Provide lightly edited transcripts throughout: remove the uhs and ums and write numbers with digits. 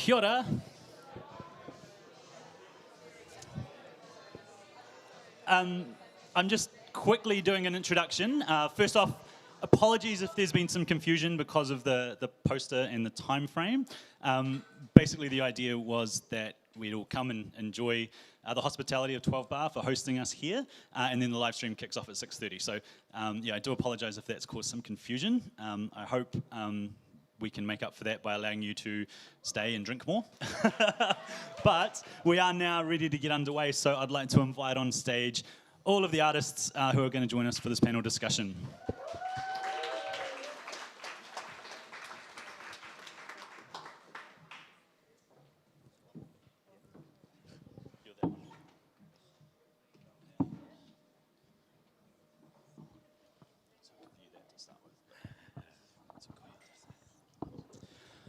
Kia ora. I'm just quickly doing an introduction. First off, apologies if there's been some confusion because of the poster and the time frame. Basically, the idea was that we'd all come and enjoy the hospitality of 12 Bar for hosting us here, and then the live stream kicks off at 6:30. So, yeah, I do apologize if that's caused some confusion. I hope we can make up for that by allowing you to stay and drink more. But we are now ready to get underway, so I'd like to invite on stage all of the artists who are going to join us for this panel discussion.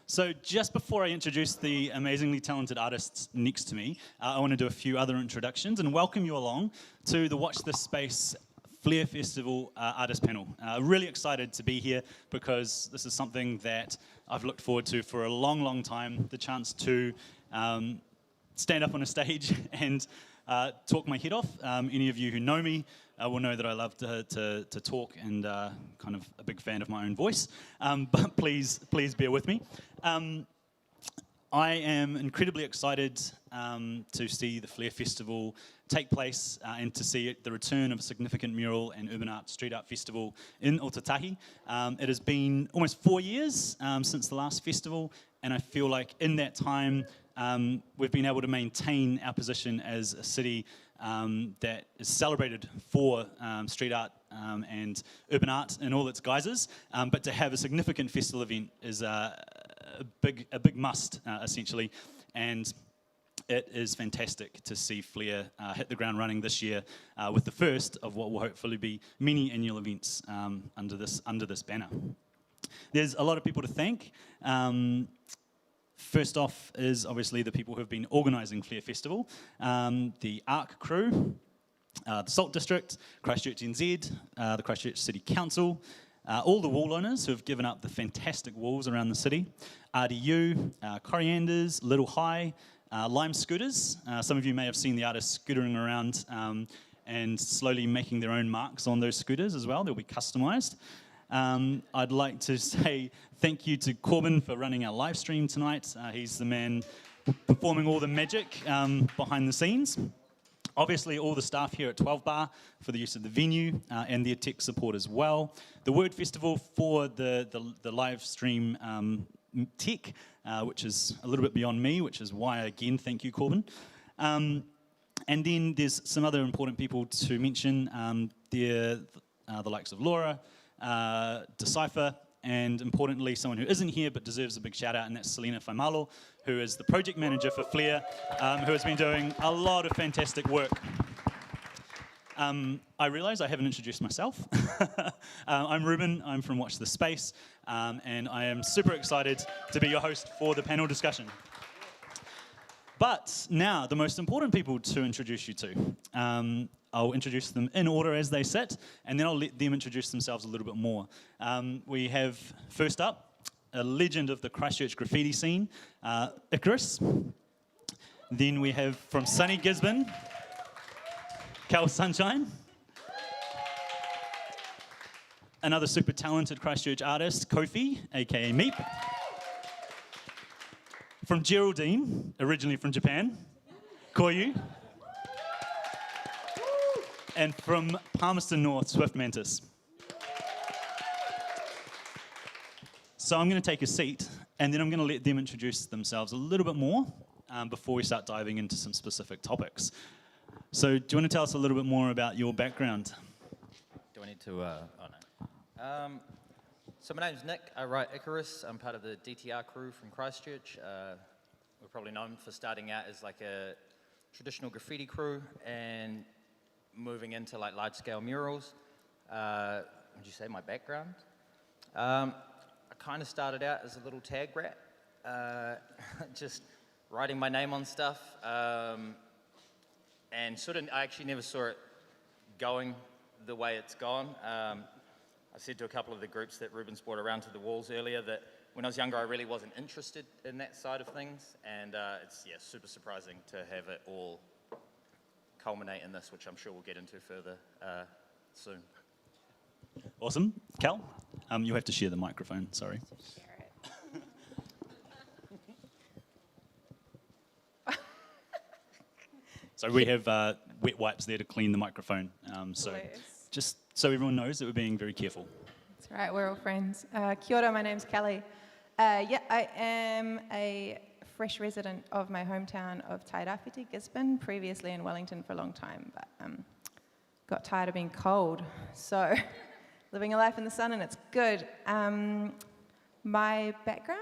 So just before I introduce the amazingly talented artists next to me, I want to do a few other introductions and welcome you along to the Watch This Space Flair Festival artist panel. Really excited to be here because this is something that I've looked forward to for a long, long time, the chance to stand up on a stage and talk my head off. Any of you who know me will know that I love to talk and kind of a big fan of my own voice, but please bear with me. I am incredibly excited to see the Flair Festival take place and to see the return of a significant mural and urban art street art festival in Ōtautahi. It has been almost 4 years since the last festival, and I feel like in that time we've been able to maintain our position as a city that is celebrated for street art and urban art in all its guises, but to have a significant festival event is a big must, essentially, and it is fantastic to see Flair hit the ground running this year with the first of what will hopefully be many annual events under this banner. There's a lot of people to thank. First off is obviously the people who have been organising Flair Festival, the ARC crew, the Salt District, Christchurch NZ, the Christchurch City Council, all the wall owners who have given up the fantastic walls around the city, RDU, Corianders, Little High, Lime Scooters. Some of you may have seen the artists scootering around and slowly making their own marks on those scooters as well. They'll be customised. I'd like to say thank you to Corbin for running our live stream tonight. He's the man performing all the magic behind the scenes. Obviously, all the staff here at 12 Bar for the use of the venue and their tech support as well. The Word Festival for the live stream tech, which is a little bit beyond me, which is why, again, thank you, Corbin. And then there's some other important people to mention. The likes of Laura, Decipher, and importantly, someone who isn't here but deserves a big shout out, and that's Selena Faimalo, who is the project manager for Flair, who has been doing a lot of fantastic work. I realise I haven't introduced myself. I'm Reuben, I'm from Watch This Space, and I am super excited to be your host for the panel discussion. But now, the most important people to introduce you to. I'll introduce them in order as they sit, and then I'll let them introduce themselves a little bit more. We have, first up, a legend of the Christchurch graffiti scene, Ikarus. Then we have, from sunny Gisborne, Kell Sunshine. Another super talented Christchurch artist, Kophie, aka Meep. From Geraldine, originally from Japan, Koryu. And from Palmerston North, Swiftmantis. So I'm going to take a seat, and then I'm going to let them introduce themselves a little bit more before we start diving into some specific topics. So do you want to tell us a little bit more about your background? Do I need to, so my name's Nick, I write Ikarus, I'm part of the DTR crew from Christchurch. We're probably known for starting out as like a traditional graffiti crew and moving into like large-scale murals. Would you say my background? I kind of started out as a little tag rat, just writing my name on stuff, and sort of I actually never saw it going the way it's gone. I said to a couple of the groups that Reuben's brought around to the walls earlier that when I was younger, I really wasn't interested in that side of things, and it's super surprising to have it all culminate in this, which I'm sure we'll get into further soon. Awesome. Kell, you have to share the microphone, sorry. So we have wet wipes there to clean the microphone. So just so everyone knows that we're being very careful. That's right, we're all friends. Kia ora, my name's Kelly. I am a fresh resident of my hometown of Typography, Gisborne, previously in Wellington for a long time, but got tired of being cold. So living a life in the sun and it's good. My background?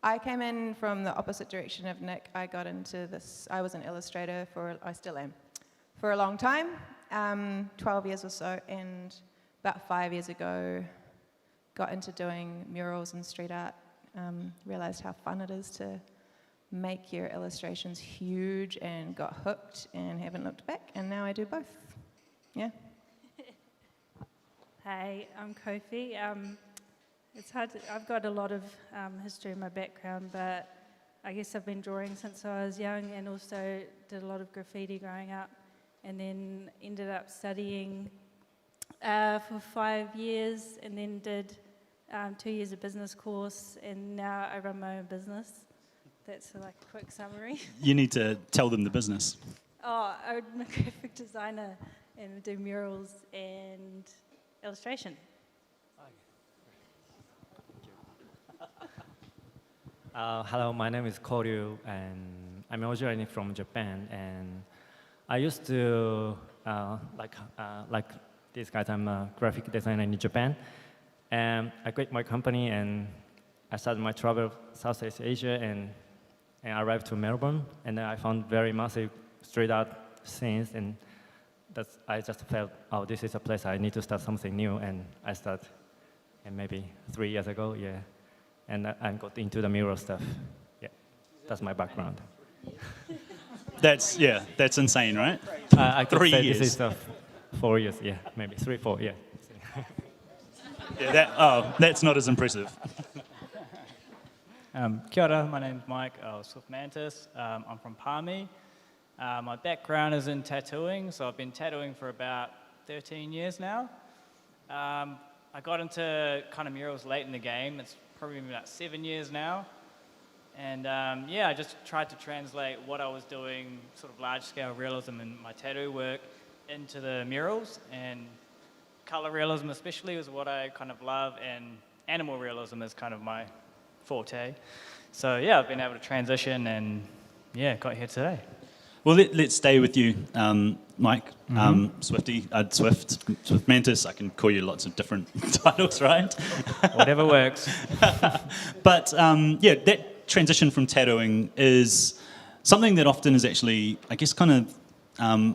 I came in from the opposite direction of Nick. I got into this, I was an illustrator I still am, for a long time, 12 years or so, and about 5 years ago, got into doing murals and street art, realized how fun it is to make your illustrations huge and got hooked and haven't looked back, and now I do both. Yeah. Hey, I'm Kophie. It's hard I've got a lot of history in my background, but I guess I've been drawing since I was young and also did a lot of graffiti growing up, and then ended up studying for 5 years and then did 2 years of business course, and now I run my own business. That's like a quick summary. You need to tell them the business. Oh, I'm a graphic designer and do murals and illustration. Hello, my name is Koryu, and I'm originally from Japan. And I used to like these guys. I'm a graphic designer in Japan, and I quit my company and I started my travel Southeast Asia and I arrived to Melbourne. And then I found very massive street art scenes, and I just felt, oh, this is a place I need to start something new. And I started, and maybe 3 years ago, yeah. And I got into the mural stuff. Yeah, that's my background. That's insane, right? I could 3 say years. This is 4 years, yeah, maybe 3, 4, yeah. Yeah, that's not as impressive. Kia ora, my name's Mike, Swiftmantis. I'm from Palmy. My background is in tattooing, so I've been tattooing for about 13 years now. I got into kind of murals late in the game. It's probably been about 7 years now. And I just tried to translate what I was doing, sort of large-scale realism in my tattoo work, into the murals. And color realism especially is what I kind of love, and animal realism is kind of my forte. So yeah, I've been able to transition and got here today. Well, let's stay with you, Mike, Swiftmantis. I can call you lots of different titles, right? Whatever works. But that transition from tattooing is something that often is actually, I guess, kind of,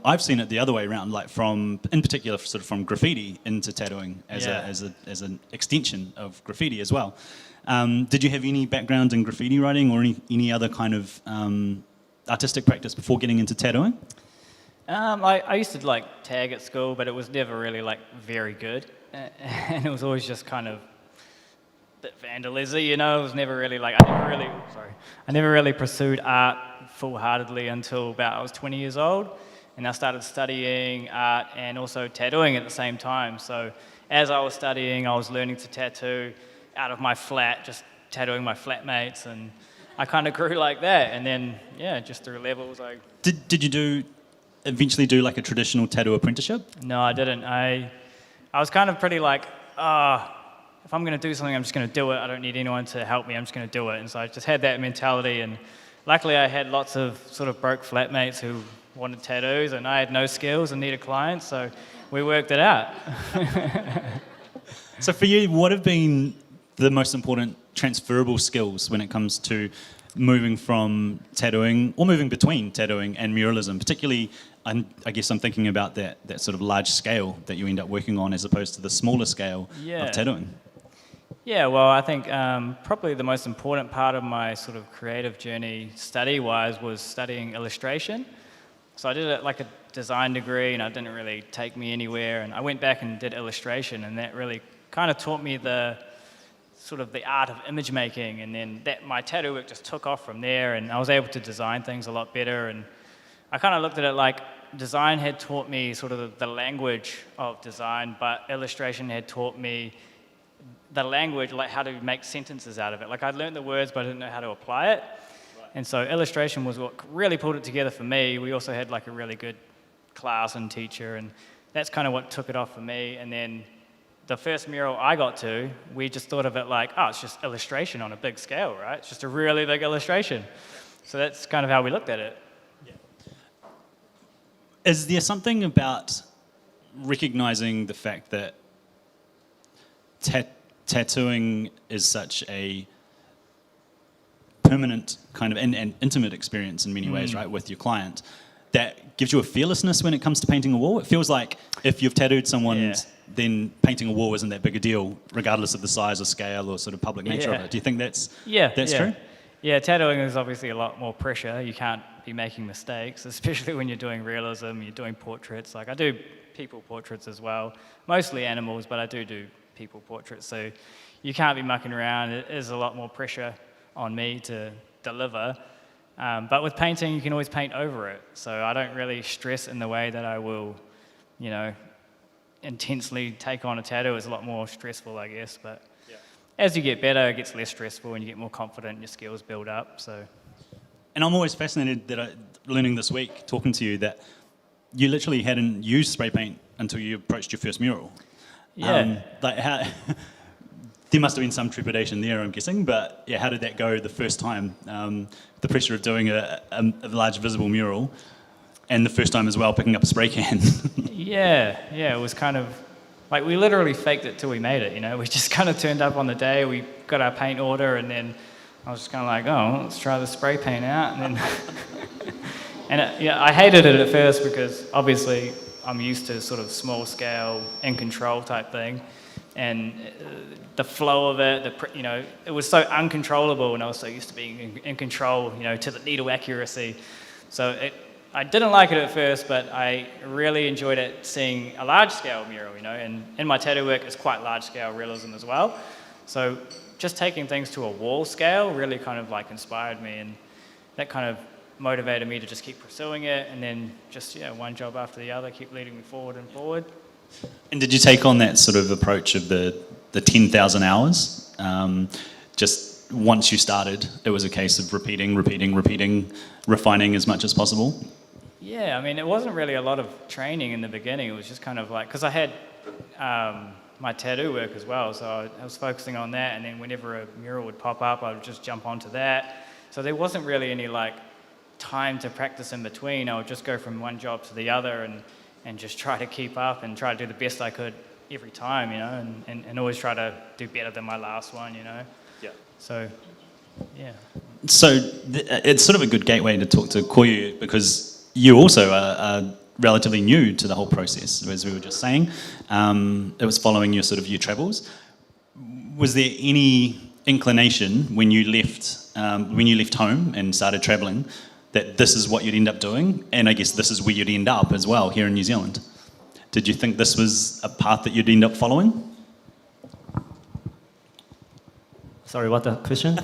I've seen it the other way around, like in particular, sort of from graffiti into tattooing as an extension of graffiti as well. Did you have any background in graffiti writing or any other kind of artistic practice before getting into tattooing? I used to tag at school, but it was never really very good, and it was always just kind of a bit vandalism, you know. It was never really I never really pursued art full-heartedly until about I was 20 years old, and I started studying art and also tattooing at the same time. So as I was studying, I was learning to tattoo out of my flat, just tattooing my flatmates, and I kind of grew like that, and then just through levels. Did you eventually do like a traditional tattoo apprenticeship? No, I didn't. I was kind of pretty if I'm going to do something, I'm just going to do it. I don't need anyone to help me. I'm just going to do it. And so I just had that mentality, and luckily I had lots of sort of broke flatmates who wanted tattoos, and I had no skills and needed clients, so we worked it out. So for you, what have been the most important transferable skills when it comes to moving from tattooing, or moving between tattooing and muralism? Particularly, I guess I'm thinking about that sort of large scale that you end up working on as opposed to the smaller scale of tattooing. Yeah, well, I think probably the most important part of my sort of creative journey study-wise was studying illustration. So I did it like a design degree, and it didn't really take me anywhere, and I went back and did illustration, and that really kind of taught me the sort of the art of image making, and then my tattoo work just took off from there, and I was able to design things a lot better. And I kind of looked at it like design had taught me sort of the language of design, but illustration had taught me the language, like how to make sentences out of it. Like I learned the words, but I didn't know how to apply it. Right. And so illustration was what really pulled it together for me. We also had like a really good class and teacher, and that's kind of what took it off for me. And then the first mural I got to, we just thought of it like, oh, it's just illustration on a big scale, right? It's just a really big illustration. So that's kind of how we looked at it. Yeah. Is there something about recognizing the fact that tattooing is such a permanent kind of and intimate experience in many ways, right, with your client, that gives you a fearlessness when it comes to painting a wall? It feels like if you've tattooed someone, then painting a wall isn't that big a deal, regardless of the size or scale or sort of public nature of it. Do you think that's true? Yeah, tattooing is obviously a lot more pressure. You can't be making mistakes, especially when you're doing realism, you're doing portraits. Like I do people portraits as well, mostly animals, but I do people portraits. So you can't be mucking around. It is a lot more pressure on me to deliver. But with painting, you can always paint over it. So I don't really stress in the way that I will, you know, intensely take on a tattoo. It's a lot more stressful, I guess. But as you get better, it gets less stressful and you get more confident and your skills build up. So. And I'm always fascinated that learning this week, talking to you, that you literally hadn't used spray paint until you approached your first mural. Yeah. There must have been some trepidation there, I'm guessing, but yeah, how did that go the first time? The pressure of doing a large visible mural, and the first time as well picking up a spray can. Yeah, it was kind of, like we literally faked it till we made it, you know? We just kind of turned up on the day, we got our paint order, and then I was just kind of like, oh, let's try the spray paint out, and then... I hated it at first because obviously I'm used to sort of small scale, in control type thing, and the flow of it, it was so uncontrollable, and I was so used to being in control, to the needle accuracy. So I didn't like it at first, but I really enjoyed it seeing a large scale mural, and in my tattoo work it's quite large scale realism as well. So just taking things to a wall scale really kind of like inspired me, and that kind of motivated me to just keep pursuing it, and then just one job after the other keep leading me forward and forward. And did you take on that sort of approach of the 10,000 hours? Just once you started, it was a case of repeating, refining as much as possible? Yeah, I mean, it wasn't really a lot of training in the beginning. It was just kind of like, because I had my tattoo work as well, so I was focusing on that, and then whenever a mural would pop up, I would just jump onto that. So there wasn't really any like time to practice in between. I would just go from one job to the other and just try to keep up and try to do the best I could every time, and always try to do better than my last one, Yeah. So, yeah. So it's sort of a good gateway to talk to Koryu, because you also are relatively new to the whole process, as we were just saying. It was following your travels. Was there any inclination when you left home and started travelling that this is what you'd end up doing, and I guess this is where you'd end up as well here in New Zealand? Did you think this was a path that you'd end up following? Sorry, what the question?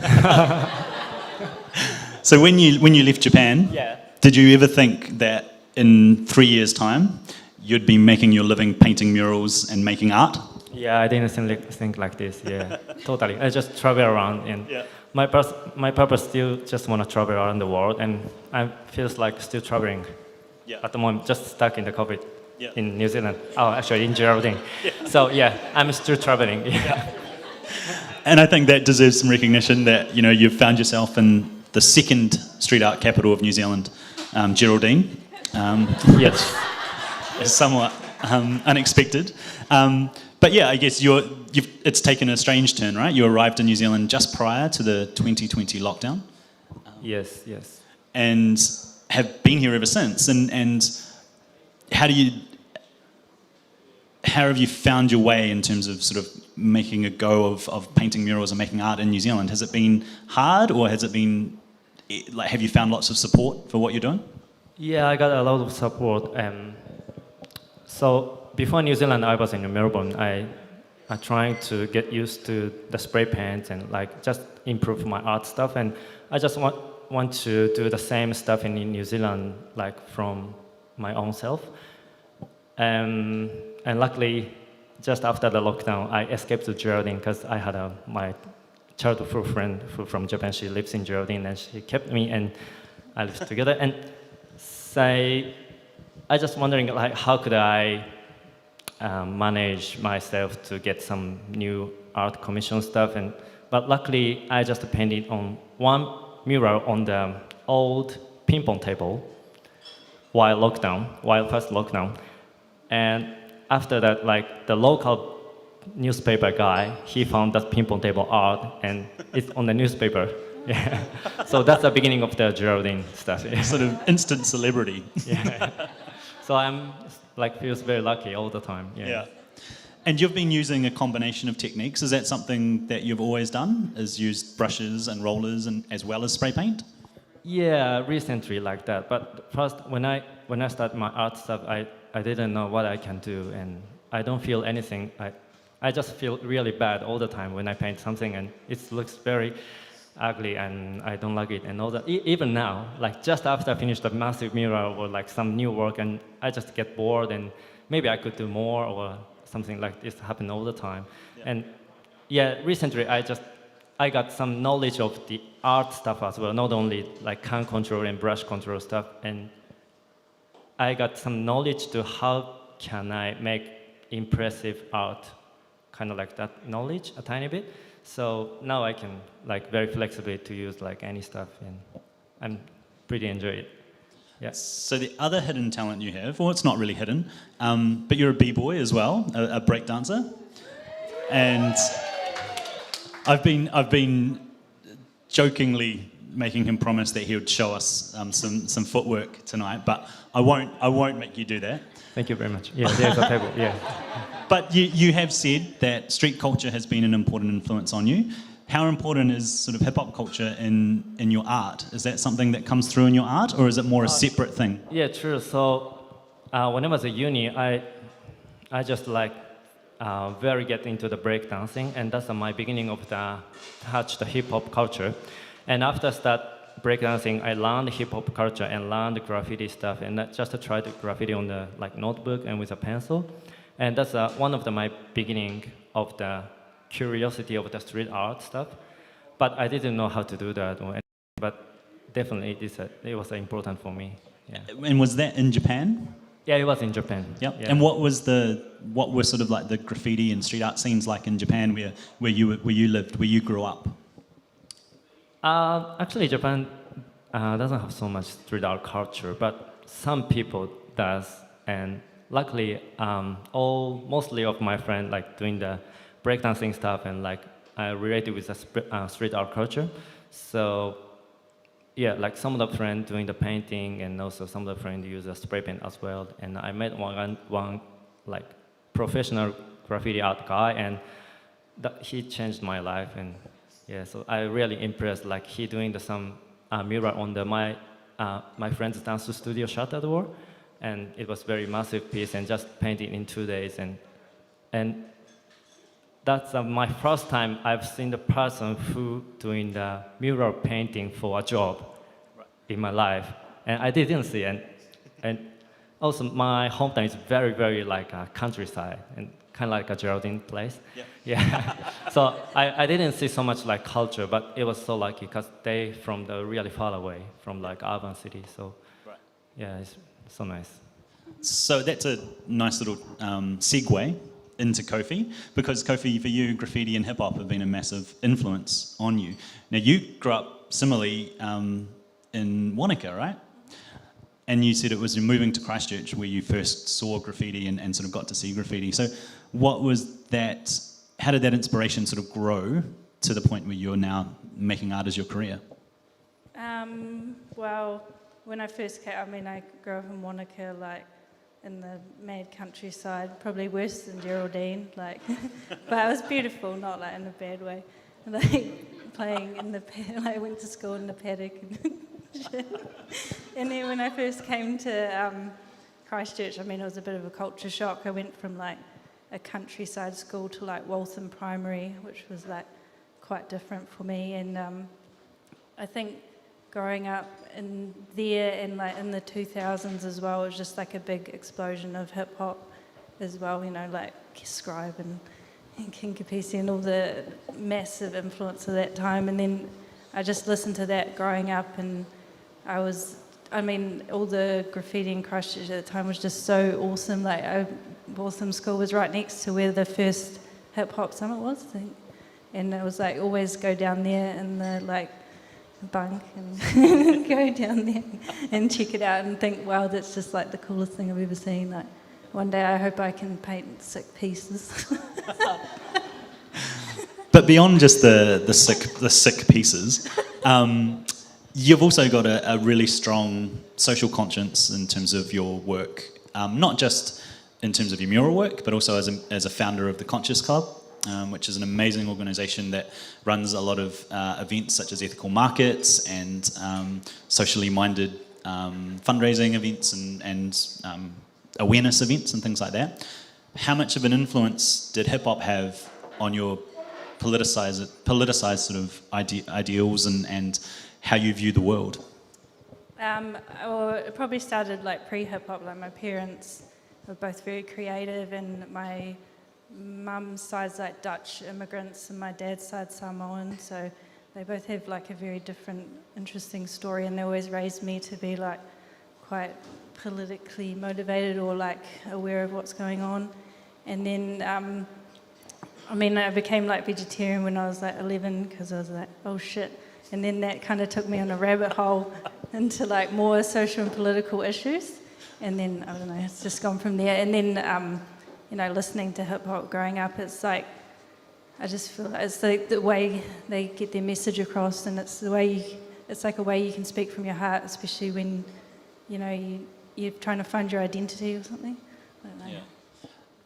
So when you left Japan, did you ever think that in 3 years' time you'd be making your living painting murals and making art? Yeah, I didn't think like this. Yeah, totally. I just travel around, and my purpose still just want to travel around the world, and I feels like still traveling. At the moment, just stuck in the COVID in New Zealand. Oh, actually in Geraldine. So I'm still traveling. And I think that deserves some recognition that you've found yourself in the second street art capital of New Zealand, Geraldine. Yes, it's somewhat unexpected. But I guess it's taken a strange turn, right? You arrived in New Zealand just prior to the 2020 lockdown. Yes. And have been here ever since. And how have you found your way in terms of sort of making a go of painting murals and making art in New Zealand? Has it been hard, or has it been like, have you found lots of support for what you're doing? Yeah, I got a lot of support. So before New Zealand, I was in Melbourne. I trying to get used to the spray paint and like just improve my art stuff. And I just want to do the same stuff in New Zealand, like from my own self. And luckily, just after the lockdown, I escaped to Geraldine because I had my childhood friend from Japan. She lives in Geraldine, and she kept me, and I lived together. And I just wondering, like, how could I manage myself to get some new art commission stuff? But luckily, I just painted on one mural on the old ping pong table while first lockdown. And after that, like the local newspaper guy, he found that ping pong table art, and it's on the newspaper. Yeah. So that's the beginning of the Geraldine stuff. Yeah. Sort of instant celebrity. Yeah. So I'm like feels very lucky all the time. Yeah. And you've been using a combination of techniques. Is that something that you've always done? Is used brushes and rollers and as well as spray paint? Yeah, recently like that. But first, when I started my art stuff, I didn't know what I can do, and I don't feel anything. I just feel really bad all the time when I paint something, and it looks very ugly, and I don't like it, and all that. Even now, like just after I finish the massive mural or like some new work, and I just get bored, and maybe I could do more, or something like this happen all the time. Yeah. And yeah, recently I got some knowledge of the art stuff as well, not only like can control and brush control stuff, and I got some knowledge to how can I make impressive art, kind of like that knowledge a tiny bit. So now I can like very flexible to use like any stuff, and I'm pretty enjoy it. Yeah. So the other hidden talent you have, well, it's not really hidden, but you're a b-boy as well, a break dancer, and I've been jokingly making him promise that he would show us some footwork tonight, but I won't make you do that. Thank you very much. Yeah, there's a table. Yeah. But you have said that street culture has been an important influence on you. How important is sort of hip-hop culture in your art? Is that something that comes through in your art, or is it more a separate thing? Yeah, true. So when I was at uni, I just like very get into the breakdancing, and that's my beginning of the touch the hip-hop culture. And after start breakdancing, I learned hip-hop culture and learned graffiti stuff, and I just tried graffiti on the like notebook and with a pencil. And that's one of my beginning of the curiosity of the street art stuff. But I didn't know how to do that. But definitely it was important for me. Yeah. And was that in Japan? Yeah, it was in Japan. Yep. Yeah. And what were sort of like the graffiti and street art scenes like in Japan where you lived, where you grew up? Actually, Japan doesn't have so much street art culture, but some people does. And luckily, mostly of my friends like doing the breakdancing stuff, and like related with the street art culture. So yeah, like some of the friends doing the painting, and also some of the friends use the spray paint as well. And I met one like professional graffiti art guy, and he changed my life. And yeah, so I really impressed. Like he doing some mural on my friend's dance studio shutter door, and it was very massive piece, and just painted in 2 days. And that's my first time I've seen the person who doing the mural painting for a job in my life, and I didn't see it. And also my hometown is very, very like a countryside, and kind of like a Geraldine place. Yeah. So I didn't see so much like culture, but it was so lucky because they from the really far away from like urban city. So yeah, it's so nice. So that's a nice little segue into Kophie, because Kophie, for you, graffiti and hip-hop have been a massive influence on you. Now, you grew up similarly in Wanaka, right? And you said it was moving to Christchurch where you first saw graffiti and sort of got to see graffiti. So what was that, how did that inspiration sort of grow to the point where you're now making art as your career? Well, when I first came, I grew up in Wanaka, like, in the mad countryside, probably worse than Geraldine, like, but it was beautiful, not like in a bad way. Like playing in the I went to school in the paddock and shit. And then when I first came to Christchurch, it was a bit of a culture shock. I went from like a countryside school to like Waltham Primary, which was like quite different for me. And I think growing up in there and like in the 2000s as well, it was just like a big explosion of hip hop as well, you know, like Scribe and King Kophie and all the massive influence of that time. And then I just listened to that growing up, and all the graffiti in Christchurch at the time was just so awesome. Like, Waltham School was right next to where the first hip hop summit was, I think. And it was like always go down there in the like bunk and go down there and check it out and think, wow, that's just like the coolest thing I've ever seen. Like, one day I hope I can paint sick pieces. But beyond just the sick pieces, you've also got a really strong social conscience in terms of your work, not just in terms of your mural work, but also as a founder of the Conscious Club, which is an amazing organisation that runs a lot of events such as ethical markets and socially minded fundraising events and awareness events and things like that. How much of an influence did hip hop have on your politicized sort of ideals and how you view the world? Well, it probably started like pre-hip hop. Like, my parents were both very creative, and my mum's side's like Dutch immigrants and my dad's side Samoan, so they both have like a very different, interesting story, and they always raised me to be like quite politically motivated or like aware of what's going on. And then I became like vegetarian when I was like 11, because I was like, oh shit. And then that kind of took me on a rabbit hole into like more social and political issues. And then, I don't know, it's just gone from there. And then, listening to hip hop growing up, it's like, I just feel like it's like the way they get their message across, and it's like a way you can speak from your heart, especially when, you're trying to find your identity or something. I don't know. Yeah.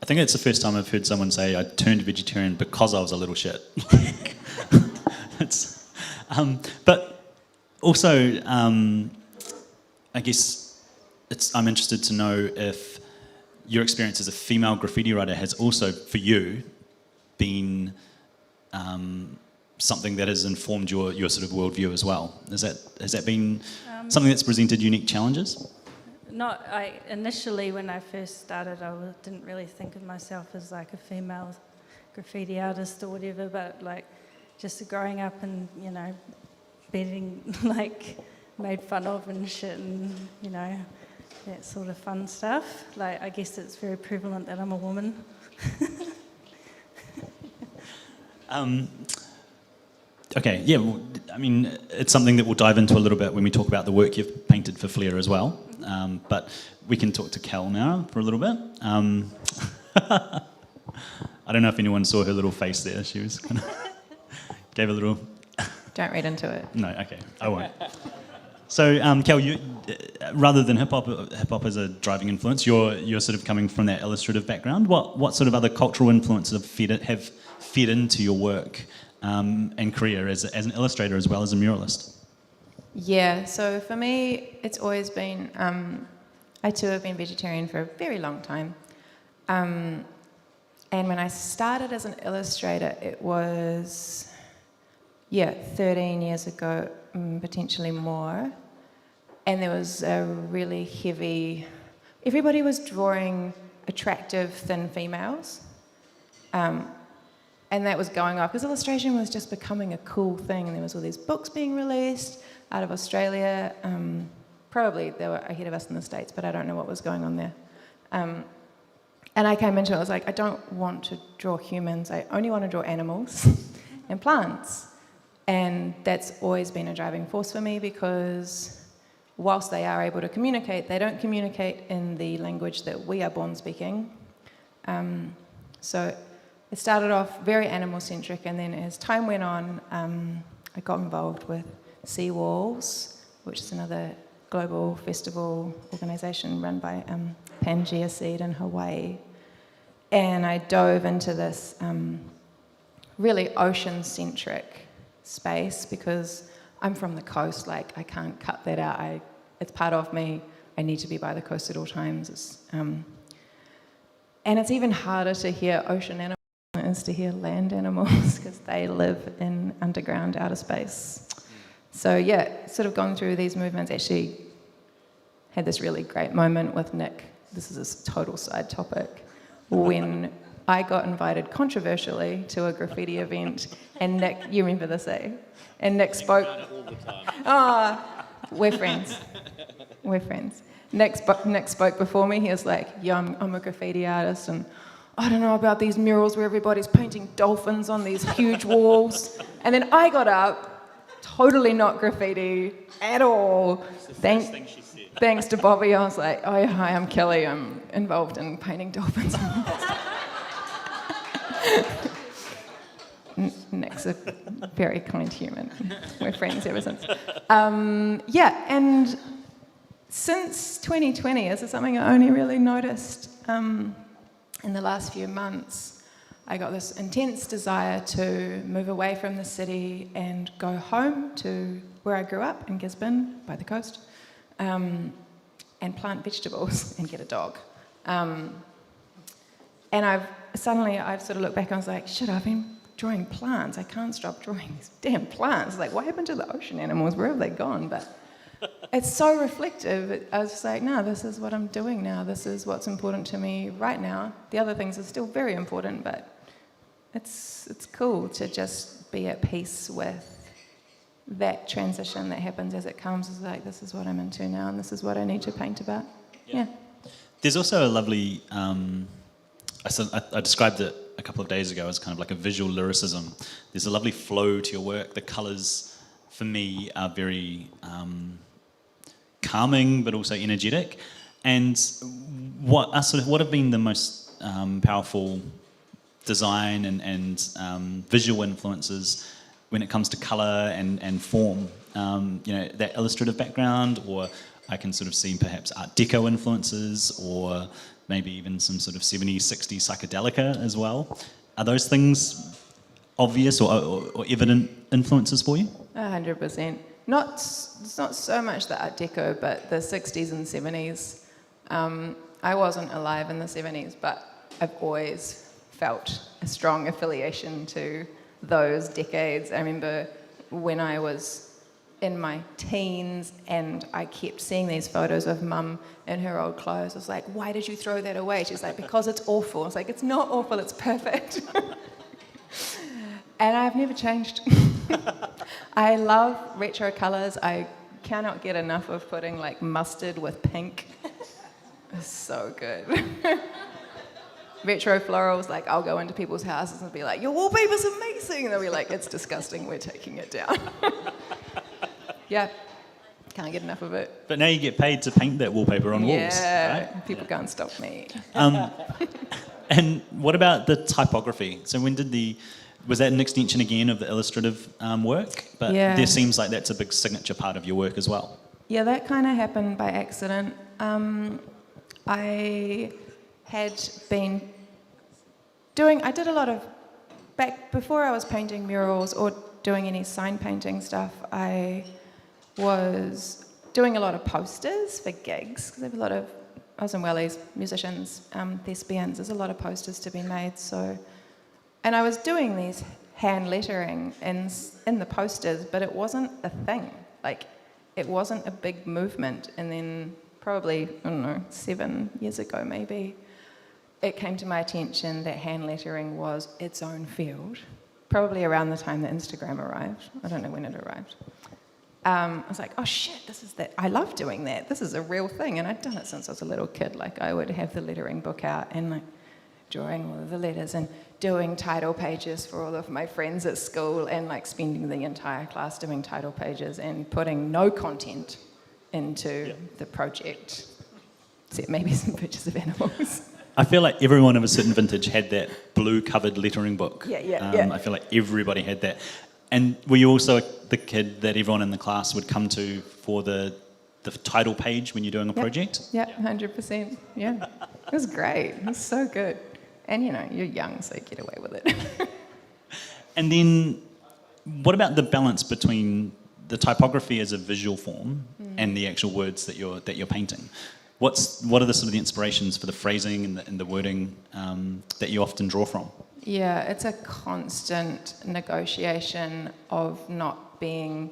I think it's the first time I've heard someone say I turned vegetarian because I was a little shit. But also, I guess I'm interested to know if your experience as a female graffiti writer has also, for you, been something that has informed your sort of worldview as well. Has that been something that's presented unique challenges? Initially, when I first started, I didn't really think of myself as like a female graffiti artist or whatever, but like just growing up and, being like made fun of and shit and, that sort of fun stuff. Like, I guess it's very prevalent that I'm a woman. Okay, yeah, well, I mean, it's something that we'll dive into a little bit when we talk about the work you've painted for Flair as well. But we can talk to Kell now for a little bit. I don't know if anyone saw her little face there. She was kind of gave a little... Don't read into it. No, okay, I won't. So, Kell, you, rather than hip-hop as a driving influence, you're sort of coming from that illustrative background. What sort of other cultural influences have fed into your work and career as an illustrator as well as a muralist? Yeah, so for me, it's always been, I too have been vegetarian for a very long time. And when I started as an illustrator, it was, 13 years ago, potentially more. And there was a really heavy, everybody was drawing attractive, thin females. And that was going off, because illustration was just becoming a cool thing, and there was all these books being released out of Australia. Probably they were ahead of us in the States, but I don't know what was going on there. And I came into it, I was like, I don't want to draw humans, I only want to draw animals and plants. And that's always been a driving force for me, because whilst they are able to communicate, they don't communicate in the language that we are born speaking. So it started off very animal-centric, and then as time went on, I got involved with Sea Walls, which is another global festival organisation run by Pangea Seed in Hawaii. And I dove into this really ocean-centric space, because I'm from the coast, like I can't cut that out. It's part of me. I need to be by the coast at all times. And it's even harder to hear ocean animals than it is to hear land animals because they live in underground outer space. So yeah, sort of gone through these movements. Actually had this really great moment with Nick. This is a total side topic. When I got invited controversially to a graffiti event, and Nick, you remember this, eh? And Nick spoke. We're friends. We're friends. Nick spoke before me. He was like, yeah, I'm a graffiti artist, and I don't know about these murals where everybody's painting dolphins on these huge walls. And then I got up, totally not graffiti at all. Thanks to Bobby, I was like, oh, hi, I'm Kelly. I'm involved in painting dolphins on walls. Nick's a very kind human. We're friends ever since. Yeah, and since 2020, this is something I only really noticed in the last few months. I got this intense desire to move away from the city and go home to where I grew up in Gisborne, by the coast, and plant vegetables and get a dog. And I've sort of looked back and I was like, shit, I've been drawing plants. I can't stop drawing these damn plants. Like, what happened to the ocean animals? Where have they gone? But it's so reflective. I was just like, no, this is what I'm doing now. This is what's important to me right now. The other things are still very important, but it's cool to just be at peace with that transition that happens as it comes. It's like, this is what I'm into now, and this is what I need to paint about. Yeah. There's also a lovely, I described it a couple of days ago as kind of like a visual lyricism. There's a lovely flow to your work. The colours, for me, are very calming, but also energetic. And what have been the most powerful design and visual influences when it comes to colour and form? That illustrative background, or I can sort of see perhaps Art Deco influences, or maybe even some sort of 70s, 60s psychedelica as well. Are those things obvious or evident influences for you? 100%. It's not so much the Art Deco, but the 60s and 70s. I wasn't alive in the 70s, but I've always felt a strong affiliation to those decades. I remember when I was in my teens and I kept seeing these photos of Mum in her old clothes. I was like, why did you throw that away? She's like, because it's awful. I was like, it's not awful, it's perfect. And I've never changed. I love retro colours. I cannot get enough of putting like mustard with pink. It's so good. Retro florals, like I'll go into people's houses and be like, your wallpaper's amazing. And they'll be like, it's disgusting, we're taking it down. Yeah, can't get enough of it. But now you get paid to paint that wallpaper on walls. Yeah, right? People can't stop me. And what about the typography? So was that an extension again of the illustrative work? But Yeah. there seems like that's a big signature part of your work as well. Yeah, that kind of happened by accident. I did a lot of, back before I was painting murals or doing any sign painting stuff, I was doing a lot of posters for gigs, because I have a lot of Oz and Wellies, musicians, thespians, there's a lot of posters to be made, so, and I was doing these hand lettering in the posters, but it wasn't a thing, like, it wasn't a big movement, and then probably, I don't know, 7 years ago maybe, it came to my attention that hand lettering was its own field, probably around the time that Instagram arrived. I don't know when it arrived. I was like, oh shit, I love doing that. This is a real thing. And I'd done it since I was a little kid. Like I would have the lettering book out and like drawing all of the letters and doing title pages for all of my friends at school and like spending the entire class doing title pages and putting no content into the project, except maybe some pictures of animals. I feel like everyone of a certain vintage had that blue-covered lettering book. Yeah. I feel like everybody had that. And were you also the kid that everyone in the class would come to for the title page when you're doing a project? Yeah, 100%. Yeah. It was great. It was so good. And, you're young, so you get away with it. And then what about the balance between the typography as a visual form and the actual words that you're painting? what are the sort of the inspirations for the phrasing and the wording that you often draw from? Yeah, it's a constant negotiation of not being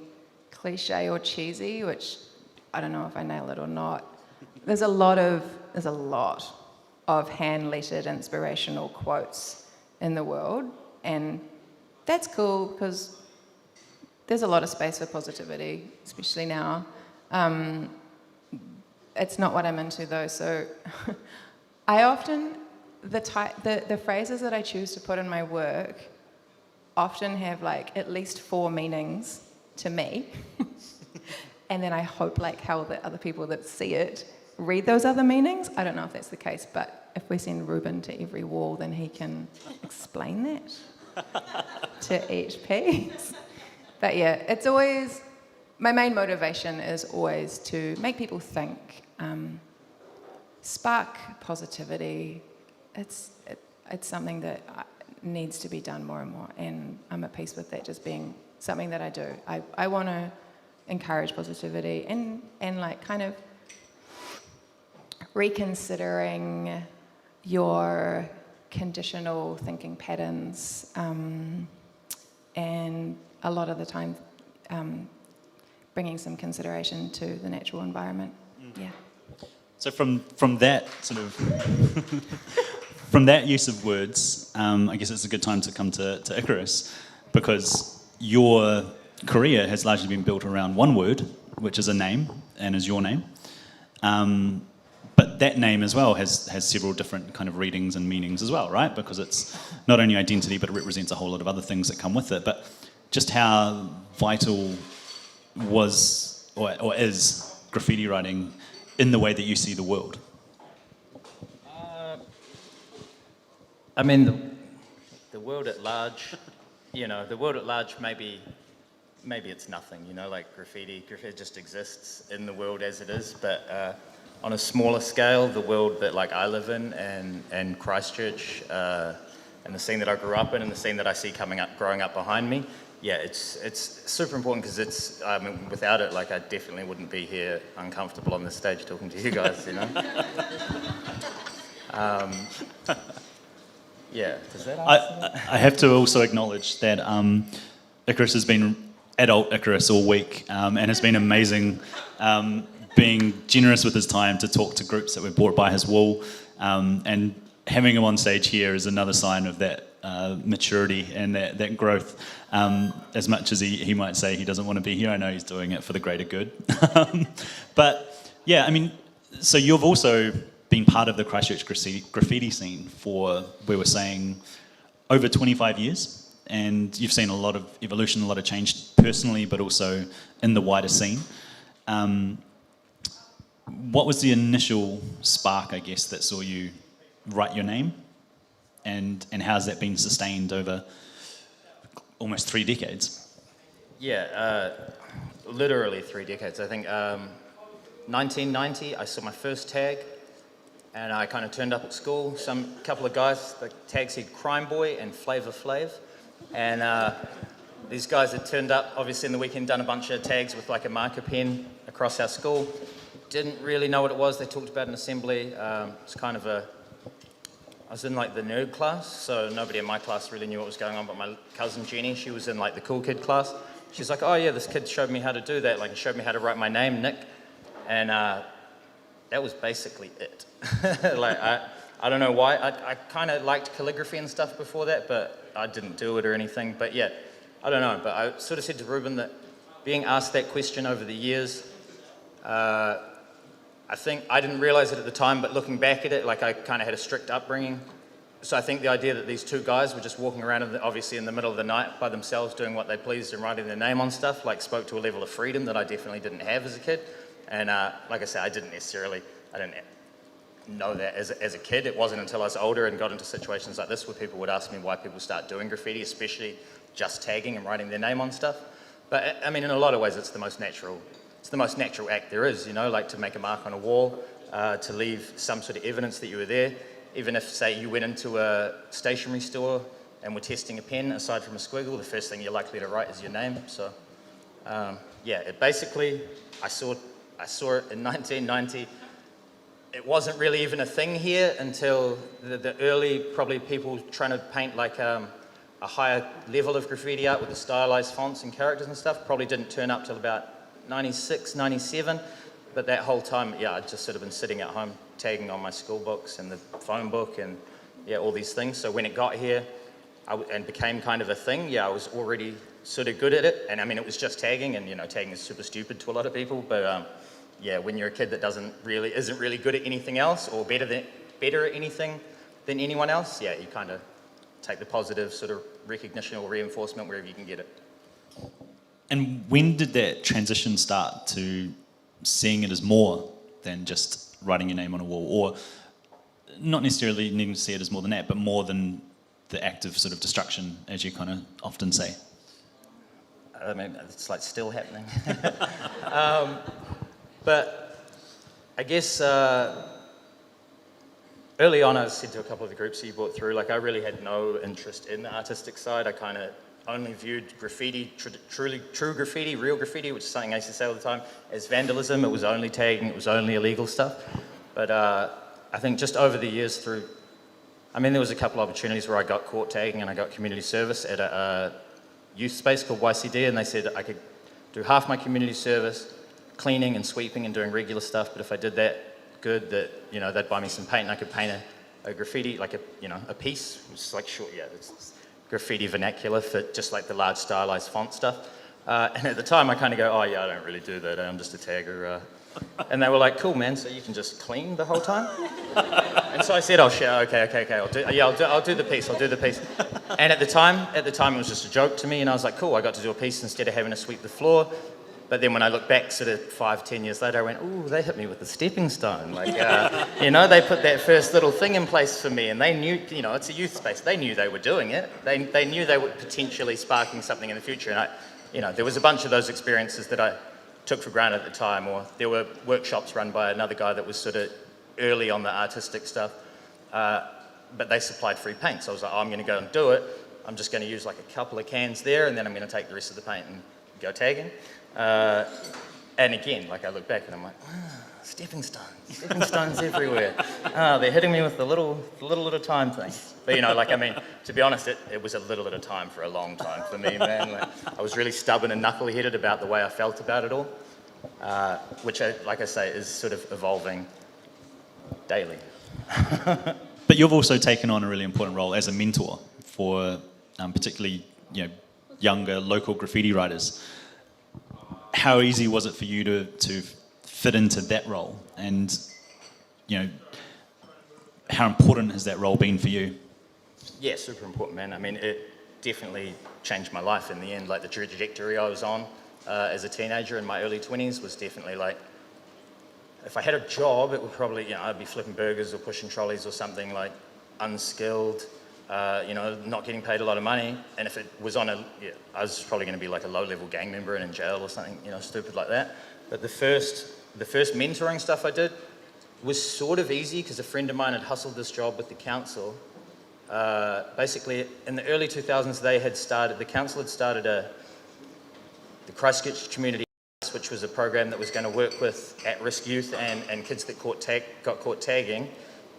cliche or cheesy, which I don't know if I nail it or not. There's a lot of hand-lettered inspirational quotes in the world, and that's cool because there's a lot of space for positivity, especially now. It's not what I'm into though, so I often, the phrases that I choose to put in my work often have like at least 4 meanings to me. And then I hope like how the other people that see it read those other meanings. I don't know if that's the case, but if we send Reuben to every wall, then he can explain that to each piece. But yeah, it's always, my main motivation is always to make people think, spark positivity. It's something that needs to be done more and more, and I'm at peace with that just being something that I do. I want to encourage positivity and like kind of reconsidering your conditional thinking patterns, and a lot of the time bringing some consideration to the natural environment. Yeah. So from that sort of from that use of words, I guess it's a good time to come to Ikarus, because your career has largely been built around one word, which is a name, and is your name. But that name as well has several different kind of readings and meanings as well, right? Because it's not only identity, but it represents a whole lot of other things that come with it. But just how vital was or is graffiti writing in the way that you see the world? I mean, the world at large, the world at large, maybe it's nothing, like graffiti just exists in the world as it is, but on a smaller scale, the world that like I live in and Christchurch, and the scene that I grew up in and the scene that I see growing up behind me, yeah, it's super important because without it, like I definitely wouldn't be here uncomfortable on this stage talking to you guys, Yeah, does that answer? I have to also acknowledge that Ikarus has been adult Ikarus all week, and has been amazing, being generous with his time to talk to groups that were brought by his wall, and having him on stage here is another sign of that maturity and that growth. As much as he might say he doesn't want to be here, I know he's doing it for the greater good. But yeah, I mean, so you've also been part of the Christchurch graffiti scene for, we were saying, over 25 years, and you've seen a lot of evolution, a lot of change personally, but also in the wider scene. What was the initial spark, I guess, that saw you write your name, and how's that been sustained over almost 3 decades? Yeah, literally 3 decades. I think 1990, I saw my first tag, and I kind of turned up at school. Couple of guys, the tag said Crime Boy and Flavor Flav, and these guys had turned up, obviously in the weekend, done a bunch of tags with like a marker pen across our school. Didn't really know what it was. They talked about an assembly. It's kind of I was in like the nerd class, so nobody in my class really knew what was going on, but my cousin Jenny, she was in like the cool kid class. She's like, oh yeah, this kid showed me how to do that, like he showed me how to write my name, Nick, and that was basically it. Like, I don't know why, I kind of liked calligraphy and stuff before that, but I didn't do it or anything, but yeah, I don't know, but I sort of said to Reuben that being asked that question over the years, I think I didn't realize it at the time, but looking back at it, like I kind of had a strict upbringing. So I think the idea that these 2 guys were just walking around, obviously in the middle of the night by themselves, doing what they pleased and writing their name on stuff, like spoke to a level of freedom that I definitely didn't have as a kid. And like I said, I didn't know that as a kid. It wasn't until I was older and got into situations like this where people would ask me why people start doing graffiti, especially just tagging and writing their name on stuff. But I mean, in a lot of ways, it's the most natural act there is, like to make a mark on a wall, to leave some sort of evidence that you were there. Even if, say, you went into a stationery store and were testing a pen, aside from a squiggle, the first thing you're likely to write is your name. So, yeah, it basically, I saw it in 1990. it wasn't really even a thing here until the early, probably people trying to paint like a higher level of graffiti art with the stylized fonts and characters and stuff probably didn't turn up till about 96, 97. But that whole time, yeah, I'd just sort of been sitting at home tagging on my school books and the phone book and yeah, all these things. So when it got here and became kind of a thing, yeah, I was already sort of good at it. And I mean, it was just tagging, and you know, tagging is super stupid to a lot of people. But yeah, when you're a kid that isn't really good at anything else or better at anything than anyone else, yeah, you kind of take the positive sort of recognition or reinforcement wherever you can get it. And when did that transition start to seeing it as more than just writing your name on a wall, or not necessarily needing to see it as more than that, but more than the act of sort of destruction, as you kind of often say? I mean, it's like still happening. But I guess early on I said to a couple of the groups you brought through, like I really had no interest in the artistic side. I kind of only viewed graffiti, true graffiti, real graffiti, which is something I used to say all the time, as vandalism. It was only tagging, it was only illegal stuff. But I think just over the years through, I mean, there was a couple of opportunities where I got caught tagging and I got community service at a youth space called YCD, and they said I could do half my community service, cleaning and sweeping and doing regular stuff, but if I did that good, that, you know, they'd buy me some paint and I could paint a graffiti, like a piece, which is like short, yeah, it's graffiti vernacular for just like the large stylized font stuff. And at the time I kind of go, oh yeah, I don't really do that, I'm just a tagger. And they were like, cool man, so you can just clean the whole time? And so I said, oh shit, okay, I'll do the piece. And at the time it was just a joke to me, and I was like, cool, I got to do a piece instead of having to sweep the floor. But then when I look back sort of 5-10 years later, I went, ooh, they hit me with the stepping stone. Like, you know, they put that first little thing in place for me, and they knew, you know, it's a youth space. They knew they were doing it. They knew they were potentially sparking something in the future. And you know, there was a bunch of those experiences that I took for granted at the time, or there were workshops run by another guy that was sort of early on the artistic stuff, but they supplied free paint. So I was like, oh, I'm going to go and do it. I'm just going to use like a couple of cans there, and then I'm going to take the rest of the paint and go tagging. And again, like I look back and I'm like, stepping stones everywhere. They're hitting me with the little at a time thing. But you know, like, I mean, to be honest, it was a little at a time for a long time for me, man. Like, I was really stubborn and knuckle-headed about the way I felt about it all, which, like I say, is sort of evolving daily. But you've also taken on a really important role as a mentor for particularly, you know, younger local graffiti writers. How easy was it for you to fit into that role, and you know, how important has that role been for you? Yeah, super important, man. I mean, it definitely changed my life in the end. Like the trajectory I was on as a teenager in my early 20s was definitely like, if I had a job, it would probably, you know, I'd be flipping burgers or pushing trolleys or something, like unskilled, you know, not getting paid a lot of money. And if it was on I was probably going to be like a low-level gang member and in jail or something, you know, stupid like that. But the first mentoring stuff I did was sort of easy because a friend of mine had hustled this job with the council. Basically, in the early 2000s, the council had started the Christchurch Community, which was a program that was going to work with at-risk youth and kids that got caught tagging,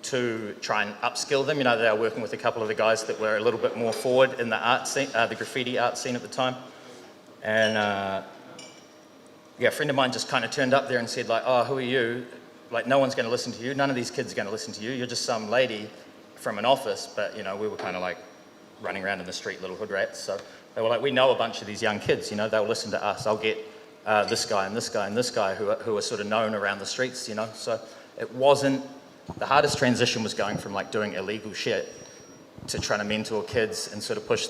to try and upskill them. You know, they were working with a couple of the guys that were a little bit more forward in the art scene, the graffiti art scene at the time. And yeah, a friend of mine just kind of turned up there and said like, oh, who are you? Like, no one's going to listen to you. None of these kids are going to listen to you. You're just some lady from an office. But, you know, we were kind of like running around in the street, little hood rats. So they were like, we know a bunch of these young kids, you know, they'll listen to us. I'll get this guy and this guy and this guy who are sort of known around the streets, you know. So it wasn't, the hardest transition was going from like doing illegal shit to trying to mentor kids and sort of push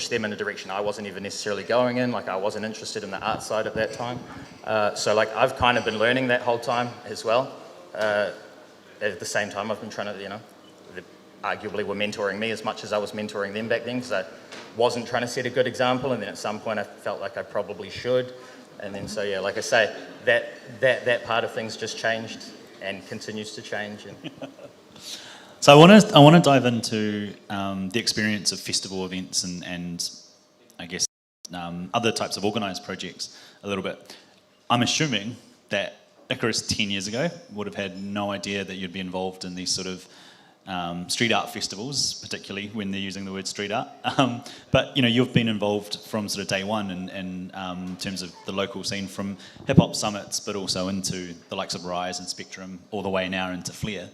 them in a direction I wasn't even necessarily going in. Like, I wasn't interested in the art side at that time. So like, I've kind of been learning that whole time as well. At the same time, I've been trying to, you know, they arguably were mentoring me as much as I was mentoring them back then, because I wasn't trying to set a good example, and then at some point I felt like I probably should. And then, so yeah, like I say, that part of things just changed and continues to change. And so I want to dive into the experience of festival events and I guess other types of organised projects a little bit. I'm assuming that Ikarus 10 years ago, would have had no idea that you'd be involved in these sort of street art festivals, particularly when they're using the word street art. But you've been involved from sort of day one in terms of the local scene, from hip hop summits, but also into the likes of Rise and Spectrum, all the way now into Flair.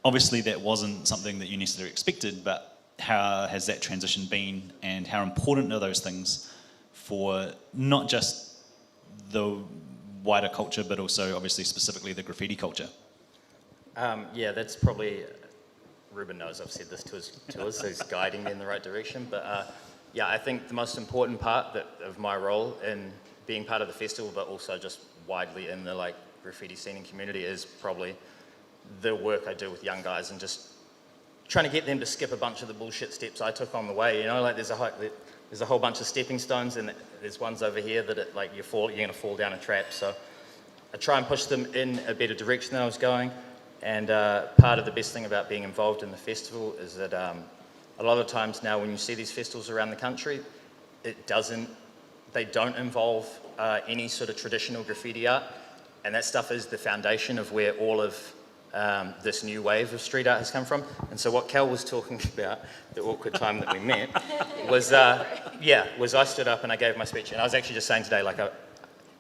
Obviously, that wasn't something that you necessarily expected, but how has that transition been, and how important are those things for not just the wider culture, but also obviously specifically the graffiti culture? Yeah, that's probably, Reuben knows I've said this to us, so he's guiding me in the right direction. But yeah, I think the most important part of my role in being part of the festival, but also just widely in the graffiti scene and community, is probably the work I do with young guys and just trying to get them to skip a bunch of the bullshit steps I took on the way. There's a whole bunch of stepping stones, and there's ones over here that you're going to fall down a trap. So I try and push them in a better direction than I was going. And part of the best thing about being involved in the festival is that a lot of times now when you see these festivals around the country, they don't involve any sort of traditional graffiti art, and that stuff is the foundation of where all of this new wave of street art has come from. And so what Kell was talking about, the awkward time that we met, was I stood up and I gave my speech, and I was actually just saying today,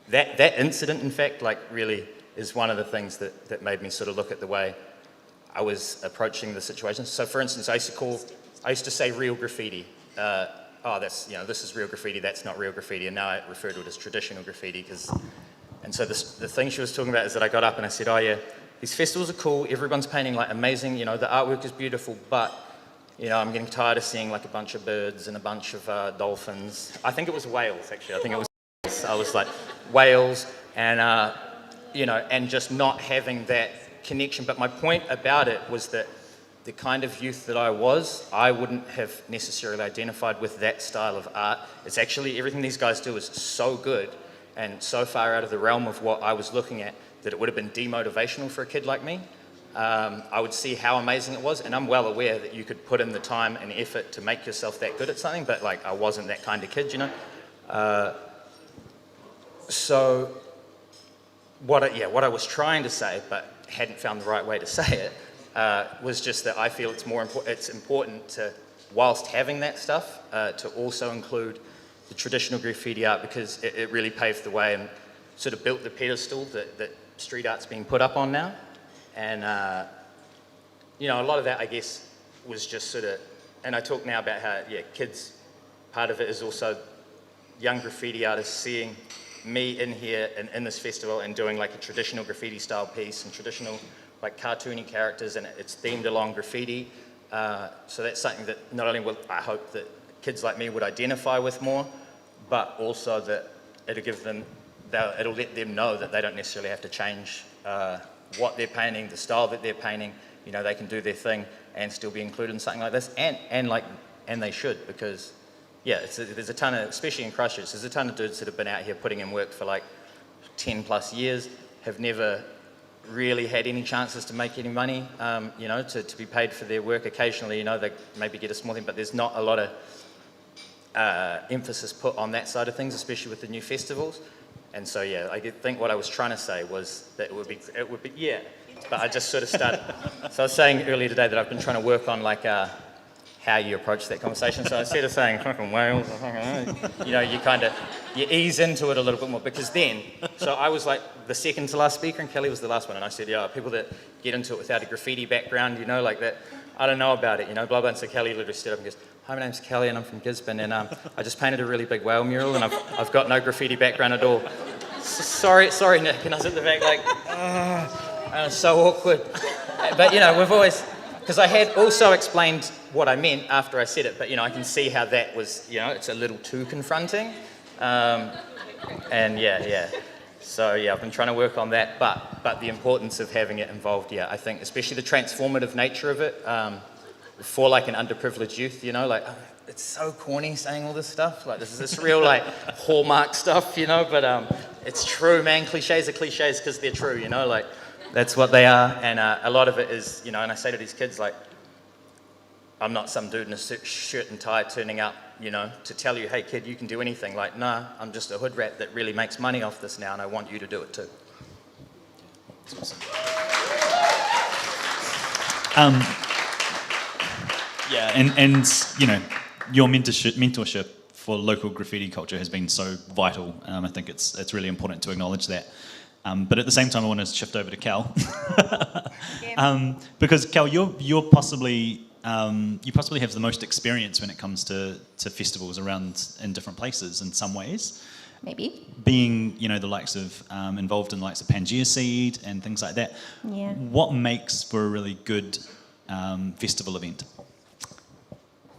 that incident, in fact, really is one of the things that made me sort of look at the way I was approaching the situation. So for instance, I used to say real graffiti. This is real graffiti, that's not real graffiti, and now I refer to it as traditional graffiti. And so the thing she was talking about is that I got up and I said, oh yeah, these festivals are cool, everyone's painting amazing, the artwork is beautiful, but I'm getting tired of seeing a bunch of birds and a bunch of dolphins. I think it was whales, actually. I was like, whales, and and just not having that connection. But my point about it was that the kind of youth that I wouldn't have necessarily identified with that style of art. It's actually, everything these guys do is so good and so far out of the realm of what I was looking at that it would have been demotivational for a kid like me. I would see how amazing it was, and I'm well aware that you could put in the time and effort to make yourself that good at something, but I wasn't that kind of kid, So what I was trying to say, but hadn't found the right way to say it, was just that I feel it's important to, whilst having that stuff, to also include the traditional graffiti art, because it really paved the way and sort of built the pedestal that street art's being put up on now. And a lot of that, I guess, was just sort of, and I talk now about how, kids, part of it is also young graffiti artists seeing me in here and in this festival and doing a traditional graffiti style piece and traditional cartoony characters, and it's themed along graffiti. So that's something that not only will I hope that kids like me would identify with more, but also that it'll let them know that they don't necessarily have to change what they're painting, the style that they're painting. They can do their thing and still be included in something like this, and they should, because there's a ton of, especially in Christchurch, there's a ton of dudes that have been out here putting in work for 10 plus years, have never really had any chances to make any money, to be paid for their work. Occasionally, they maybe get a small thing, but there's not a lot of emphasis put on that side of things, especially with the new festivals. And so, I think what I was trying to say was that it would be, but I just sort of started. So I was saying earlier today that I've been trying to work on how you approach that conversation. So instead of saying fucking whales, you ease into it a little bit more, because then, so I was the second to last speaker and Kelly was the last one, and I said, people that get into it without a graffiti background, that, I don't know about it, blah, blah. And so Kelly literally stood up and goes, hi, my name's Kelly and I'm from Gisborne, and I just painted a really big whale mural and I've got no graffiti background at all. Sorry, Nick. And I was at the back it was so awkward. But, we've always, because I had also explained what I meant after I said it, but, I can see how that was, it's a little too confronting. And so I've been trying to work on that, but the importance of having it involved, I think, especially the transformative nature of it, for an underprivileged youth, it's so corny saying all this stuff, this is this real hallmark stuff, but it's true, man. Cliches are cliches because they're true, that's what they are. And a lot of it is, and I say to these kids, I'm not some dude in a shirt and tie turning up, to tell you, hey kid, you can do anything. Nah, I'm just a hood rat that really makes money off this now, and I want you to do it too. That's awesome. Yeah, and you know, your mentorship for local graffiti culture has been so vital. I think it's really important to acknowledge that. But at the same time, I want to shift over to Kell, because Kell, you're possibly you possibly have the most experience when it comes to festivals around in different places in some ways. Maybe. Being, you know, the likes of involved in the likes of Pangea Seed and things like that. Yeah. What makes for a really good festival event?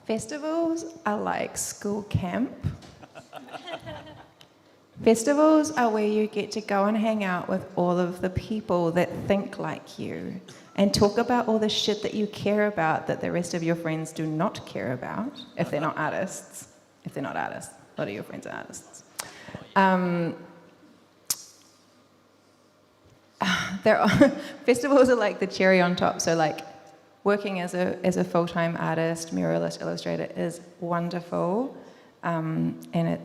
Festivals are like school camp. Festivals are where you get to go and hang out with all of the people that think like you and talk about all the shit that you care about that the rest of your friends do not care about if they're not artists. If they're not artists. A lot of your friends are artists. Festivals are like the cherry on top. So like working as a full-time artist, muralist, illustrator is wonderful, and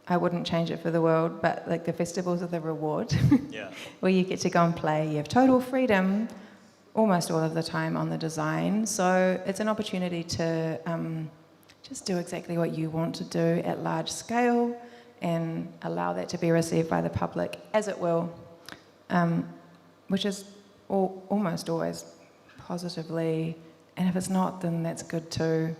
I wouldn't change it for the world, but like the festivals are the reward, Yeah. where you get to go and play. You have total freedom almost all of the time on the design, so it's an opportunity to just do exactly what you want to do at large scale and allow that to be received by the public as it will, which is almost always positively, and if it's not, then that's good too.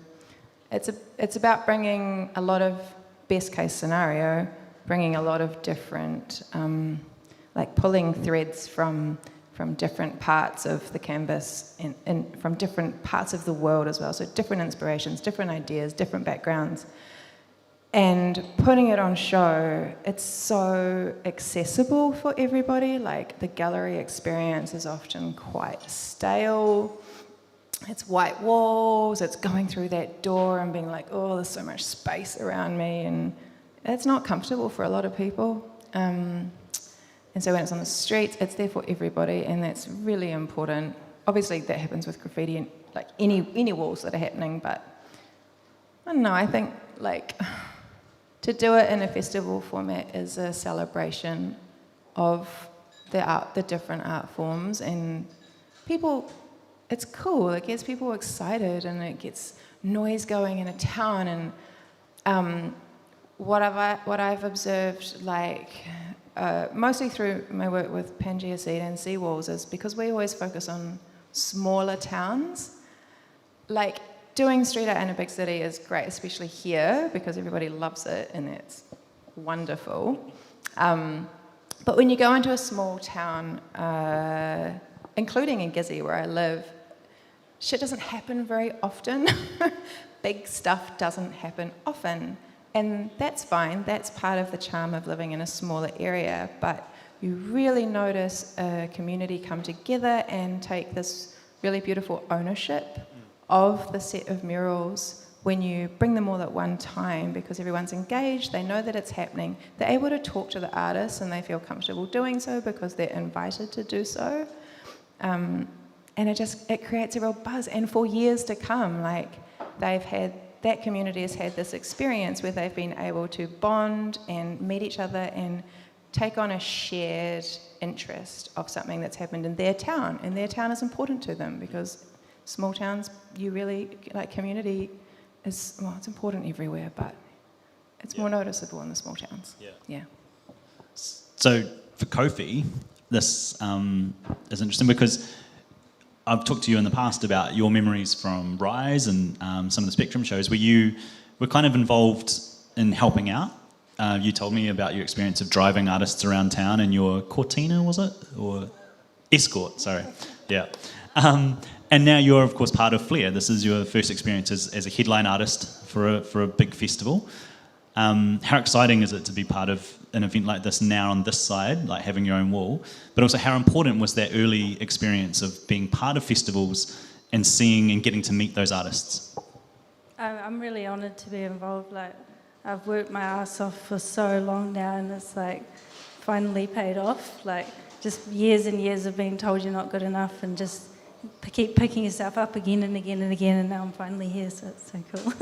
It's about bringing a lot of best case scenario, bringing a lot of different, like pulling threads from different parts of the canvas and from different parts of the world as well. So different inspirations, different ideas, different backgrounds, and putting it on show. It's so accessible for everybody. Like the gallery experience is often quite stale. It's white walls, it's going through that door and being like, oh, there's so much space around me, and it's not comfortable for a lot of people. And so when it's on the streets, it's there for everybody, and that's really important. Obviously, that happens with graffiti and like any walls that are happening, but I don't know, I think like to do it in a festival format is a celebration of the different art forms, and people. It's cool. It gets people excited, and it gets noise going in a town. And what I've observed, like mostly through my work with Pangea Seed and Seawalls, is because we always focus on smaller towns. Like doing street art in a big city is great, especially here because everybody loves it and it's wonderful. But when you go into a small town, including in Gizzy where I live, shit doesn't happen very often. Big stuff doesn't happen often. And that's fine. That's part of the charm of living in a smaller area. But you really notice a community come together and take this really beautiful ownership of the set of murals when you bring them all at one time, because everyone's engaged, they know that it's happening. They're able to talk to the artists and they feel comfortable doing so because they're invited to do so. And it creates a real buzz. And for years to come, like that community has had this experience where they've been able to bond and meet each other and take on a shared interest of something that's happened in their town. And their town is important to them because small towns, you really, like community is, well, it's important everywhere, but it's more noticeable in the small towns. Yeah. So for Kophie, this is interesting because I've talked to you in the past about your memories from Rise and some of the Spectrum shows where you were kind of involved in helping out. You told me about your experience of driving artists around town in your Cortina, was it? Or Escort, sorry. Yeah. And now you're, of course, part of Flair. This is your first experience as a headline artist for a big festival. How exciting is it to be part of an event like this now on this side, like having your own wall, but also how important was that early experience of being part of festivals and seeing and getting to meet those artists? I'm really honoured to be involved. Like, I've worked my ass off for so long now, and it's like finally paid off. Like just years and years of being told you're not good enough and just keep picking yourself up again and again and again, and now I'm finally here, so it's so cool.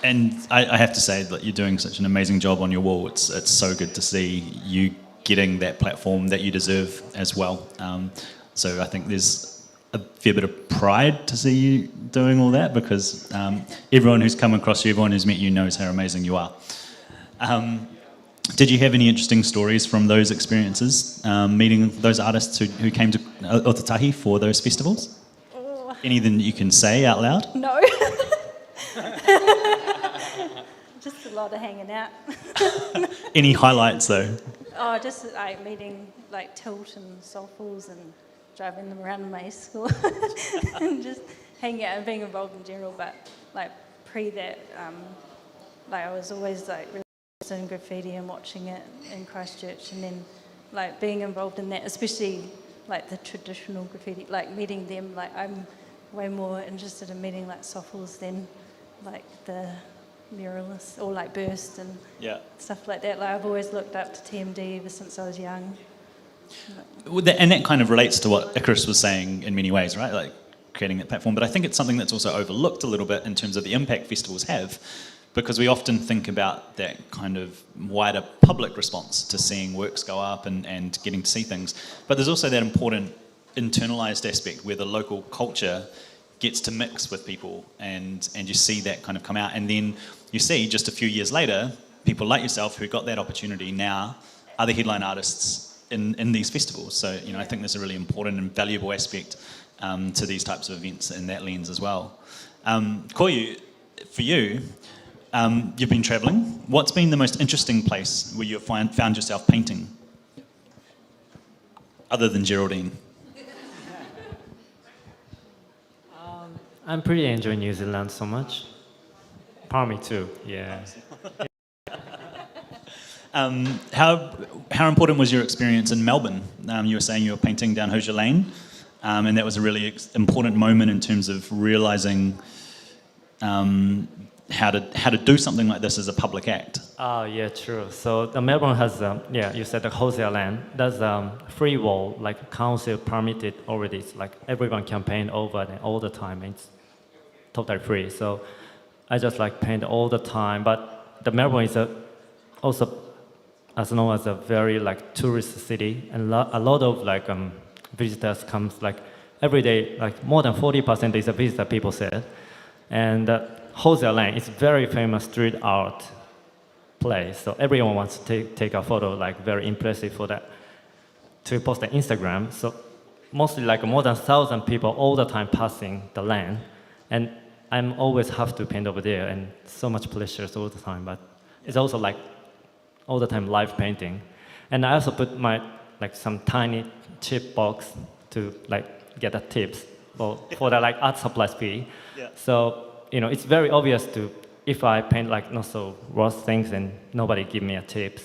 And I have to say that you're doing such an amazing job on your wall. It's so good to see you getting that platform that you deserve as well. So I think there's a fair bit of pride to see you doing all that, because everyone who's come across you, everyone who's met you knows how amazing you are. Did you have any interesting stories from those experiences, meeting those artists who came to Ōtautahi for those festivals? Oh. Anything that you can say out loud? No. Just a lot of hanging out. Any highlights though? Oh, just like meeting like Tilt and Soulfuls and driving them around in my school and just hanging out and being involved in general. But like pre that, like I was always like really interested in graffiti and watching it in Christchurch, and then like being involved in that, especially like the traditional graffiti, like meeting them. Like I'm way more interested in meeting like Soulfuls than like the muralists or like Burst and stuff like that. Like I've always looked up to TMD ever since I was young. And that kind of relates to what Ikarus was saying in many ways, right? Like creating that platform. But I think it's something that's also overlooked a little bit in terms of the impact festivals have, because we often think about that kind of wider public response to seeing works go up and getting to see things. But there's also that important internalized aspect where the local culture gets to mix with people, and you see that kind of come out. And then you see just a few years later, people like yourself who got that opportunity now are the headline artists in these festivals. So, you know, I think there's a really important and valuable aspect to these types of events in that lens as well. Koryu, for you, you've been travelling. What's been the most interesting place where you've found yourself painting? Other than Geraldine. I'm pretty enjoying New Zealand so much. Palmy too, yeah. How important was your experience in Melbourne? You were saying you were painting down Hoosier Lane, and that was a really important moment in terms of realising how to do something like this as a public act. Oh, yeah, true. So the Melbourne has, you said the Hoosier Land. That's free wall, like council permitted already. It's like everyone can paint over it all the time. It's totally free. So I just like paint all the time. But the Melbourne is also as known as a very like tourist city, and a lot of like visitors comes like every day. Like more than 40% is a visitor, people said. And Hoosier Lane is very famous street art place. So everyone wants to take a photo, like very impressive for that, to post on Instagram. So mostly like more than 1,000 people all the time passing the lane. And I'm always have to paint over there, and so much pleasure all the time. But it's also like all the time live painting. And I also put my like some tiny chip box to like get the tips for the like art supplies fee. Yeah. So, you know, it's very obvious to, if I paint like not so worse things and nobody give me a tips,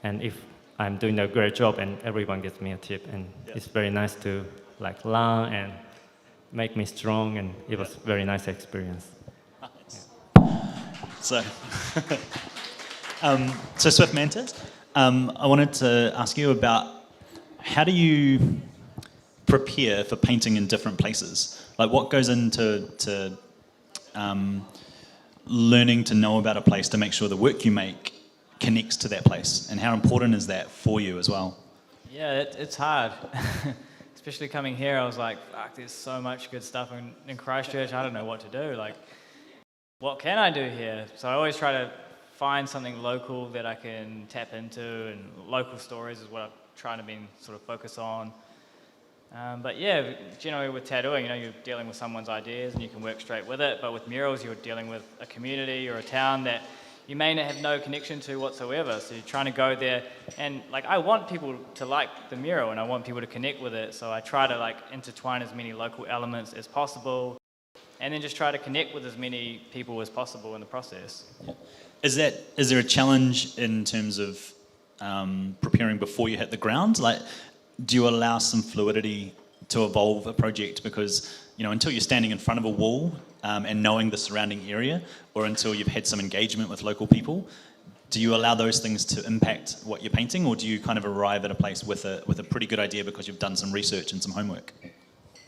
and if I'm doing a great job and everyone gives me a tip, and it's very nice to like learn and make me strong, and it was a very nice experience. Nice. So, so Swiftmantis, I wanted to ask you about how do you prepare for painting in different places? Like what goes into learning to know about a place to make sure the work you make connects to that place, and how important is that for you as well? Yeah, it's hard. Especially coming here, I was like, fuck, there's so much good stuff in Christchurch, I don't know what to do. Like, what can I do here? So I always try to find something local that I can tap into, and local stories is what I'm trying to be sort of focus on. But yeah, generally with tattooing, you know, you're dealing with someone's ideas and you can work straight with it. But with murals, you're dealing with a community or a town that you may have no connection to whatsoever. So you're trying to go there, and like I want people to like the mural and I want people to connect with it. So I try to like intertwine as many local elements as possible, and then just try to connect with as many people as possible in the process. Is there a challenge in terms of preparing before you hit the ground? Like, do you allow some fluidity to evolve a project? Because, you know, until you're standing in front of a wall and knowing the surrounding area, or until you've had some engagement with local people, do you allow those things to impact what you're painting, or do you kind of arrive at a place with a pretty good idea because you've done some research and some homework?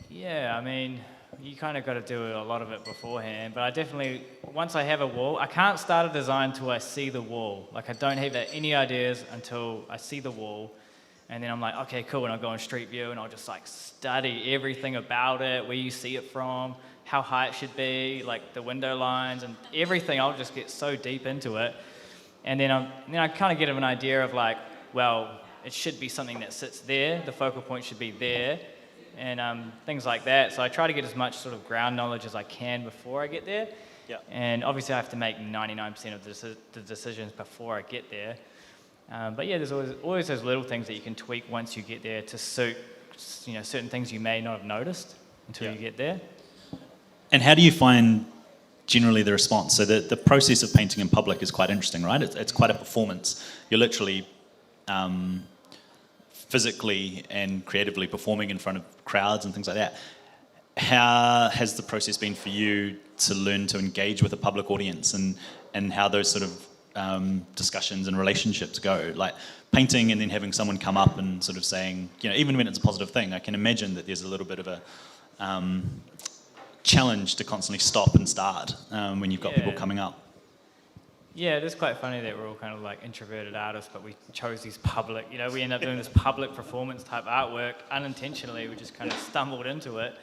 Yeah, I mean, you kind of got to do a lot of it beforehand. But I definitely, once I have a wall, I can't start a design until I see the wall. Like I don't have any ideas until I see the wall. And then I'm like, okay, cool. And I'll go on Street View and I'll just like study everything about it, where you see it from, how high it should be, like the window lines and everything. I'll just get so deep into it. And then I kind of get an idea of like, well, it should be something that sits there. The focal point should be there. And things like that. So I try to get as much sort of ground knowledge as I can before I get there. Yeah. And obviously I have to make 99% of the decisions before I get there. But yeah, there's always those little things that you can tweak once you get there to suit, certain things you may not have noticed until you get there. And how do you find generally the response? So the process of painting in public is quite interesting, right? It's quite a performance. You're literally physically and creatively performing in front of crowds and things like that. How has the process been for you to learn to engage with a public audience and how those sort of discussions and relationships go? Like painting and then having someone come up and sort of saying, even when it's a positive thing, I can imagine that there's a little bit of a challenge to constantly stop and start when you've got people coming up. Yeah, it is quite funny that we're all kind of like introverted artists, but we chose these public, we end up doing this public performance type artwork unintentionally. We just kind of stumbled into it.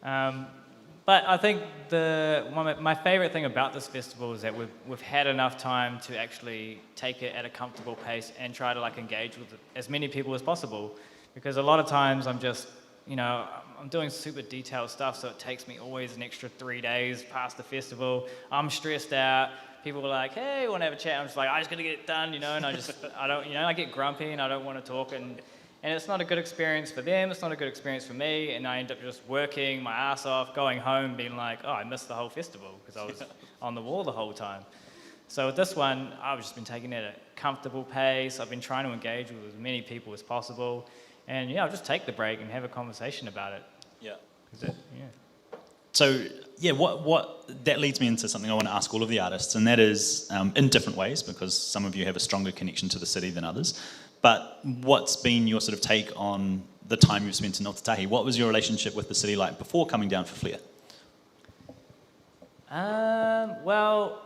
But I think my favorite thing about this festival is that we've had enough time to actually take it at a comfortable pace and try to like engage with as many people as possible. Because a lot of times I'm just, I'm doing super detailed stuff, so it takes me always an extra 3 days past the festival. I'm stressed out. People are like, hey, want to have a chat? I'm just like, I just got to get it done, and I get grumpy and I don't want to talk, and it's not a good experience for them, it's not a good experience for me, and I end up just working my ass off, going home being like, oh, I missed the whole festival because I was on the wall the whole time. So with this one, I've just been taking it at a comfortable pace. I've been trying to engage with as many people as possible, and I'll just take the break and have a conversation about it. Yeah. So, what that leads me into something I want to ask all of the artists, and that is in different ways, because some of you have a stronger connection to the city than others. But what's been your sort of take on the time you've spent in Ōtautahi? What was your relationship with the city like before coming down for Flair? Well,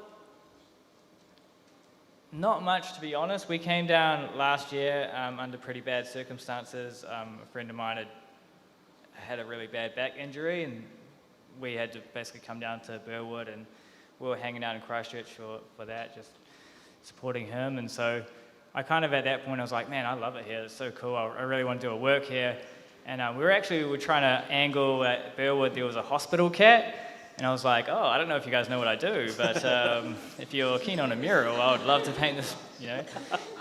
not much, to be honest. We came down last year under pretty bad circumstances. A friend of mine had a really bad back injury, and we had to basically come down to Burwood, and we were hanging out in Christchurch for that, just supporting him. And so I kind of, at that point, I was like, man, I love it here. It's so cool. I really want to do a work here. And we were trying to angle at Burwood. There was a hospital cat. And I was like, oh, I don't know if you guys know what I do, but if you're keen on a mural, I would love to paint this,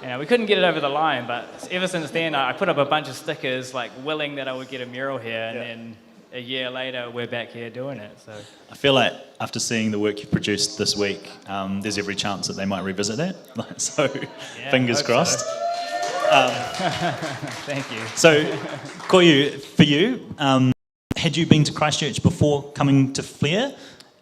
And we couldn't get it over the line, but ever since then, I put up a bunch of stickers, like, willing that I would get a mural here, and then a year later, we're back here doing it. So I feel like after seeing the work you've produced this week, there's every chance that they might revisit it. So fingers crossed. So. Thank you. So, Koryu, for you, had you been to Christchurch before coming to Flair?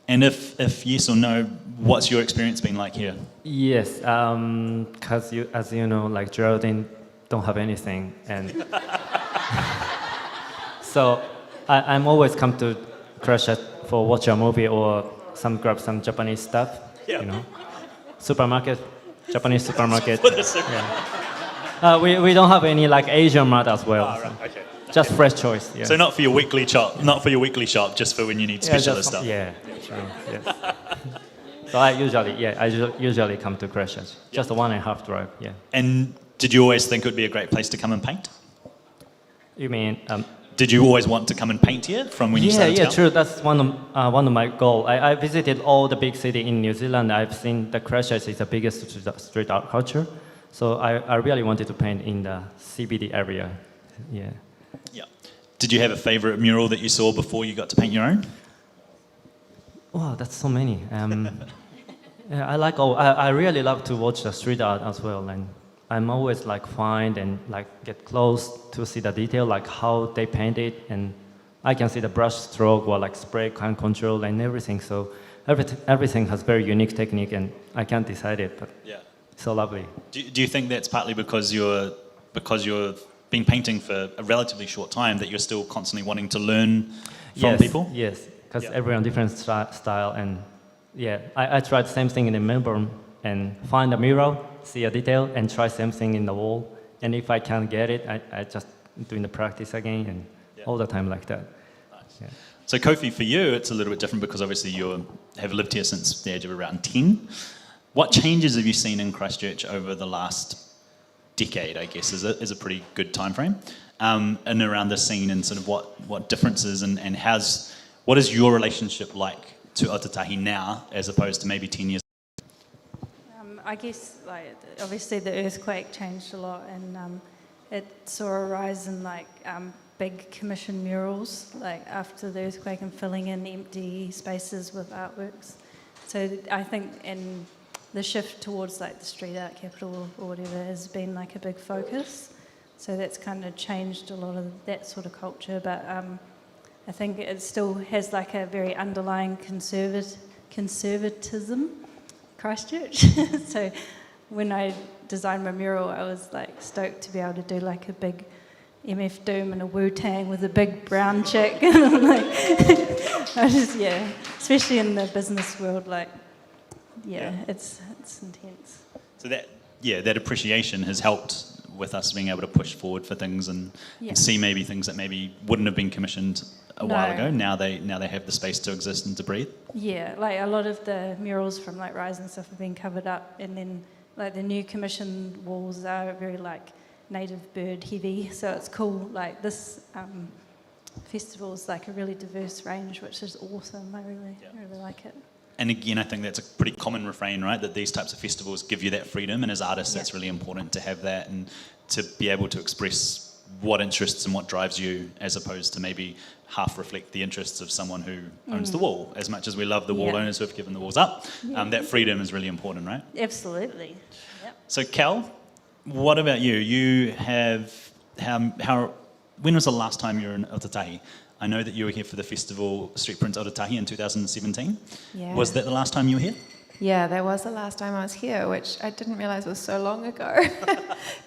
And if yes or no, what's your experience been like here? Yes, because as you know, like Geraldine don't have anything, and so I'm always come to Christchurch for watch a movie or grab some Japanese stuff. Supermarket, Japanese supermarket. We don't have any like Asian mart as well. Right, okay. Just fresh choice. Yeah. So not for your weekly shop, just for when you need specialist stuff. Yeah, true. Yes. So I usually come to Christchurch. Just a 1.5 drive. Yeah. And did you always think it would be a great place to come and paint? You mean? Did you always want to come and paint here from when you started? Yeah, true. That's one of my goals. I visited all the big cities in New Zealand. I've seen the Christchurch is the biggest street art culture. So I really wanted to paint in the CBD area. Yeah. Yeah. Did you have a favorite mural that you saw before you got to paint your own? Wow, that's so many. I really love to watch the street art as well, and I'm always like find and like get close to see the detail, like how they paint it, and I can see the brush stroke or like spray can control and everything. So everything has very unique technique, and I can't decide it, but it's so lovely. Do you think that's partly because you're been painting for a relatively short time that you're still constantly wanting to learn from Yes, people? yes, because Yeah. everyone different style, and yeah, I tried the same thing in Melbourne and find a mural, see a detail, and try same thing in the wall. And if I can't get it, I just doing the practice again, and all the time like that. Nice. Yeah. So Kophie, for you, it's a little bit different because obviously you have lived here since the age of around 10. What changes have you seen in Christchurch over the last decade, I guess, is a pretty good time frame, and around the scene, and sort of what differences and what is your relationship like to Ōtautahi now as opposed to maybe 10 years? I guess, like, obviously the earthquake changed a lot, and it saw a rise in like big commission murals, like after the earthquake, and filling in empty spaces with artworks. So I think in the shift towards like the street art capital or whatever has been like a big focus. So that's kind of changed a lot of that sort of culture, but I think it still has like a very underlying conservatism, Christchurch. So when I designed my mural, I was like stoked to be able to do like a big MF Doom and a Wu-Tang with a big brown chick. Like, I just, yeah, especially in the business world, like, yeah, it's intense. So that appreciation has helped with us being able to push forward for things and see maybe things that maybe wouldn't have been commissioned a while ago. Now they have the space to exist and to breathe. Yeah, like a lot of the murals from like Rise and stuff have been covered up, and then like the new commissioned walls are very like native bird heavy, so it's cool. Like this festival is like a really diverse range, which is awesome. I really like it. And again, I think that's a pretty common refrain, right? That these types of festivals give you that freedom, and as artists, that's really important to have that and to be able to express what interests and what drives you, as opposed to maybe half reflect the interests of someone who owns the wall. As much as we love the wall owners who have given the walls up, that freedom is really important, right? Absolutely. Yep. So, Kell, what about you? You have when was the last time you were in Ōtautahi? I know that you were here for the festival Street Print Ōtautahi in 2017. Yeah. Was that the last time you were here? Yeah, that was the last time I was here, which I didn't realise was so long ago,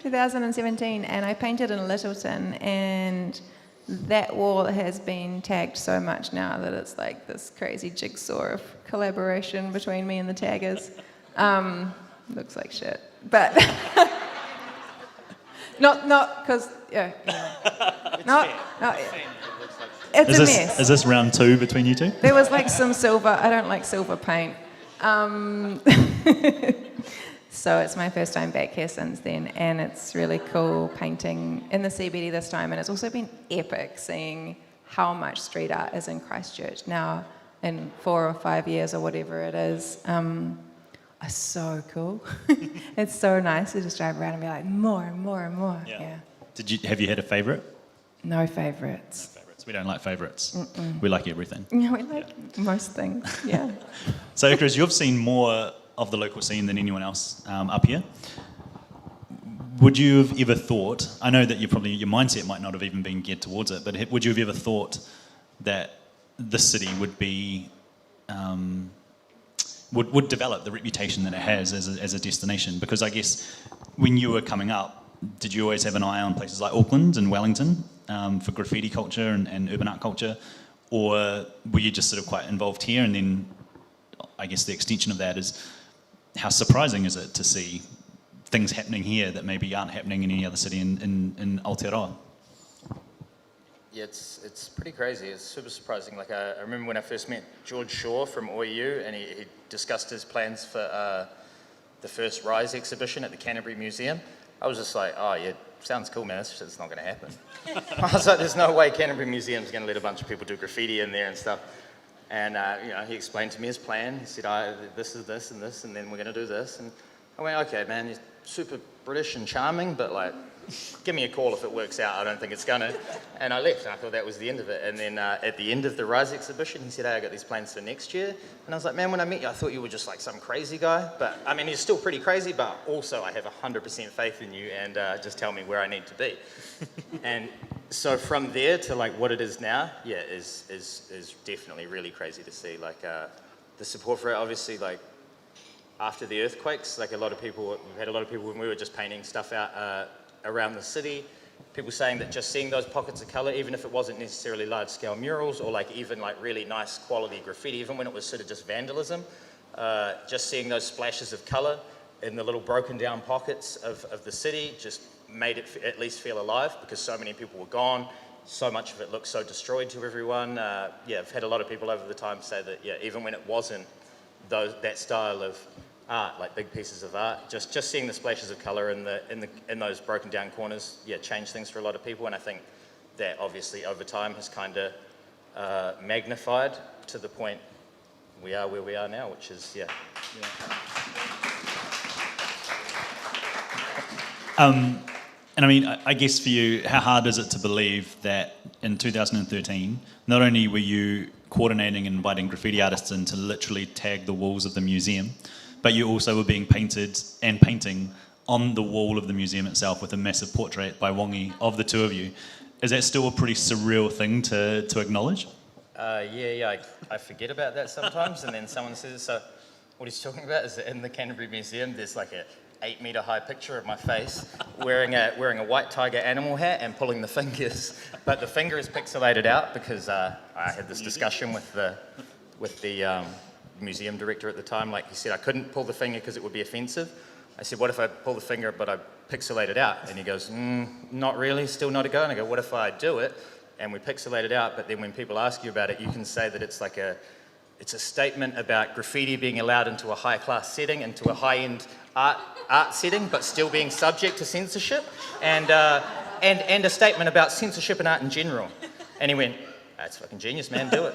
2017, and I painted in Littleton, and that wall has been tagged so much now that it's like this crazy jigsaw of collaboration between me and the taggers. Looks like shit, but not because it's a mess. Is this round 2 between you two? There was like some silver. I don't like silver paint. So it's my first time back here since then, and it's really cool painting in the CBD this time, and it's also been epic seeing how much street art is in Christchurch now in 4 or 5 years or whatever it is. It's so cool. It's so nice to just drive around and be like, more and more and more. Yeah. Have you had a favourite? No favourites. We don't like favourites. We like everything. Yeah, we like most things. Yeah. So, Ikarus, you've seen more of the local scene than anyone else up here. Would you have ever thought, I know that your mindset might not have even been geared towards it, but would you have ever thought that the city would be, would develop the reputation that it has as a destination? Because I guess when you were coming up, did you always have an eye on places like Auckland and Wellington for graffiti culture and urban art culture? Or were you just sort of quite involved here? And then I guess the extension of that is, how surprising is it to see things happening here that maybe aren't happening in any other city in Aotearoa? Yeah, it's pretty crazy. It's super surprising. Like I remember when I first met George Shaw from OEU, and he discussed his plans for the first Rise exhibition at the Canterbury Museum. I was just like, oh yeah, sounds cool, man. This shit's not going to happen. I was like, there's no way Canterbury Museum's going to let a bunch of people do graffiti in there and stuff. And he explained to me his plan. He said, this is this and this, and then we're going to do this. And I went, okay, man, you're super British and charming, but like, give me a call if it works out. I don't think it's going to. And I left, and I thought that was the end of it. And then at the end of the Rise exhibition, he said, hey, I got these plans for next year. And I was like, man, when I met you, I thought you were just like some crazy guy. But I mean, you're still pretty crazy, but also I have 100% faith in you, and just tell me where I need to be. And so from there to like what it is now, yeah, is definitely really crazy to see. Like the support for it, obviously, like after the earthquakes, like we've had a lot of people when we were just painting stuff out around the city, people saying that just seeing those pockets of color, even if it wasn't necessarily large-scale murals or like even like really nice quality graffiti, even when it was sort of just vandalism, just seeing those splashes of color in the little broken down pockets of the city just made it at least feel alive, because so many people were gone. So much of it looked so destroyed to everyone. Yeah, I've had a lot of people over the time say that, yeah, even when it wasn't that style of art, like big pieces of art, just seeing the splashes of color in those broken down corners, yeah, changed things for a lot of people. And I think that obviously over time has kind of magnified to the point we are where we are now, which is, yeah. And I mean, I guess for you, how hard is it to believe that in 2013, not only were you coordinating and inviting graffiti artists in to literally tag the walls of the museum, but you also were being painted and painting on the wall of the museum itself with a massive portrait by Wongi of the two of you. Is that still a pretty surreal thing to acknowledge? Yeah, I forget about that sometimes, and then someone says, so what he's talking about is that in the Canterbury Museum, there's like a 8-metre high picture of my face wearing a white tiger animal hat and pulling the fingers, but the finger is pixelated out because I had this discussion with the museum director at the time. Like, he said I couldn't pull the finger because it would be offensive. I said, what if I pull the finger but I pixelate it out? And he goes, not really, still not a go. And I go, what if I do it and we pixelate it out, but then when people ask you about it, you can say that it's like it's a statement about graffiti being allowed into a high-class setting, into a high-end art setting, but still being subject to censorship, and a statement about censorship and art in general. And he went, that's fucking genius, man, do it.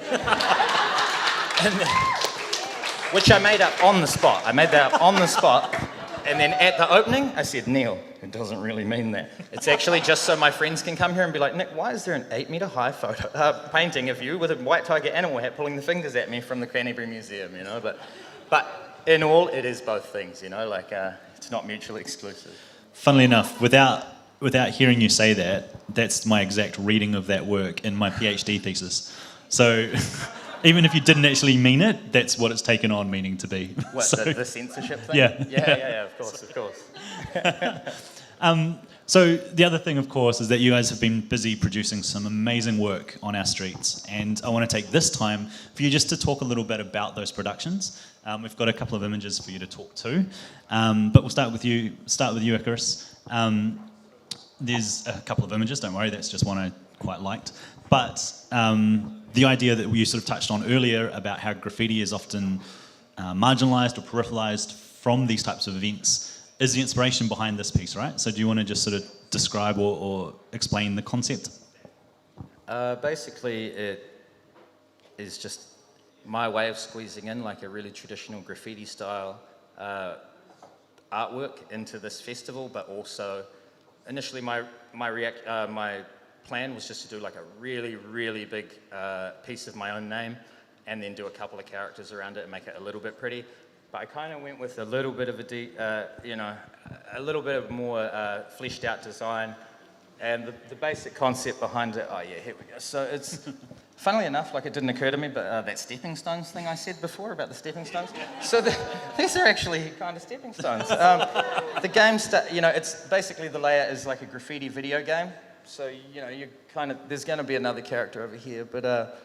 Which I made up on the spot. I made that up on the spot. And then at the opening, I said, Neil, it doesn't really mean that. It's actually just so my friends can come here and be like, Nick, why is there an 8-metre high painting of you with a white tiger animal hat pulling the fingers at me from the Canterbury Museum, you know? But in all, it is both things, you know, like it's not mutually exclusive. Funnily enough, without hearing you say that, that's my exact reading of that work in my PhD thesis. So even if you didn't actually mean it, that's what it's taken on meaning to be. What, so, the censorship thing? Yeah, of course. So the other thing, of course, is that you guys have been busy producing some amazing work on our streets, and I want to take this time for you just to talk a little bit about those productions. We've got a couple of images for you to talk to, but we'll start with you, Ikarus. There's a couple of images, don't worry, that's just one I quite liked. But the idea that you sort of touched on earlier about how graffiti is often marginalised or peripheralised from these types of events is the inspiration behind this piece, right? So do you want to just sort of describe or explain the concept? Basically, it is just my way of squeezing in like a really traditional graffiti style artwork into this festival, but also initially my plan was just to do like a really, really big piece of my own name and then do a couple of characters around it and make it a little bit pretty. But I kind of went with a little bit of a little bit of more fleshed out design. And the basic concept behind it, here we go. So it's, funnily enough, like it didn't occur to me, but that stepping stones thing I said before about the stepping stones. So these are actually kind of stepping stones. The game, it's basically the layout is like a graffiti video game. So, you there's going to be another character over here, but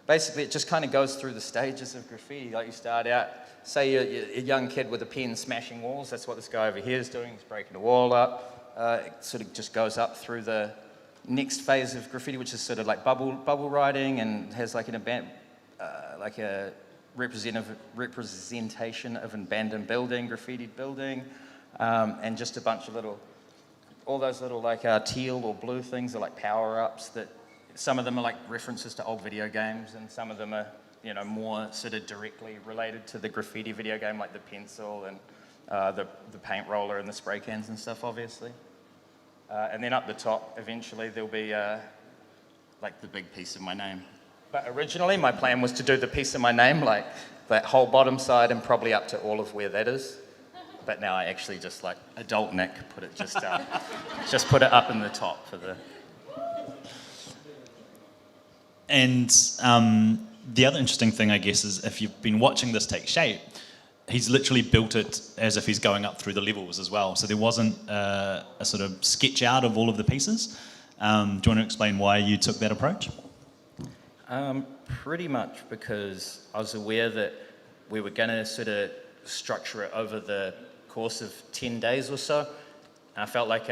basically it just kind of goes through the stages of graffiti. Like you start out, say you're a young kid with a pen smashing walls. That's what this guy over here is doing. He's breaking a wall up. It sort of just goes up through the next phase of graffiti, which is sort of like bubble writing, and has like like a representation of an abandoned building, graffitied building, and just a bunch of all those little like teal or blue things are like power-ups that some of them are like references to old video games, and some of them are more sort of directly related to the graffiti video game, like the pencil and the paint roller and the spray cans and stuff, obviously. And then up the top, eventually, there'll be like the big piece of my name. But originally, my plan was to do the piece of my name, like that whole bottom side and probably up to all of where that is. But now I actually just like adult Nick put it just put it up in the top for the. And the other interesting thing, I guess, is if you've been watching this take shape, he's literally built it as if he's going up through the levels as well. So there wasn't a sort of sketch out of all of the pieces. Do you want to explain why you took that approach? Pretty much because I was aware that we were going to sort of structure it over the course of 10 days or so. And I felt like,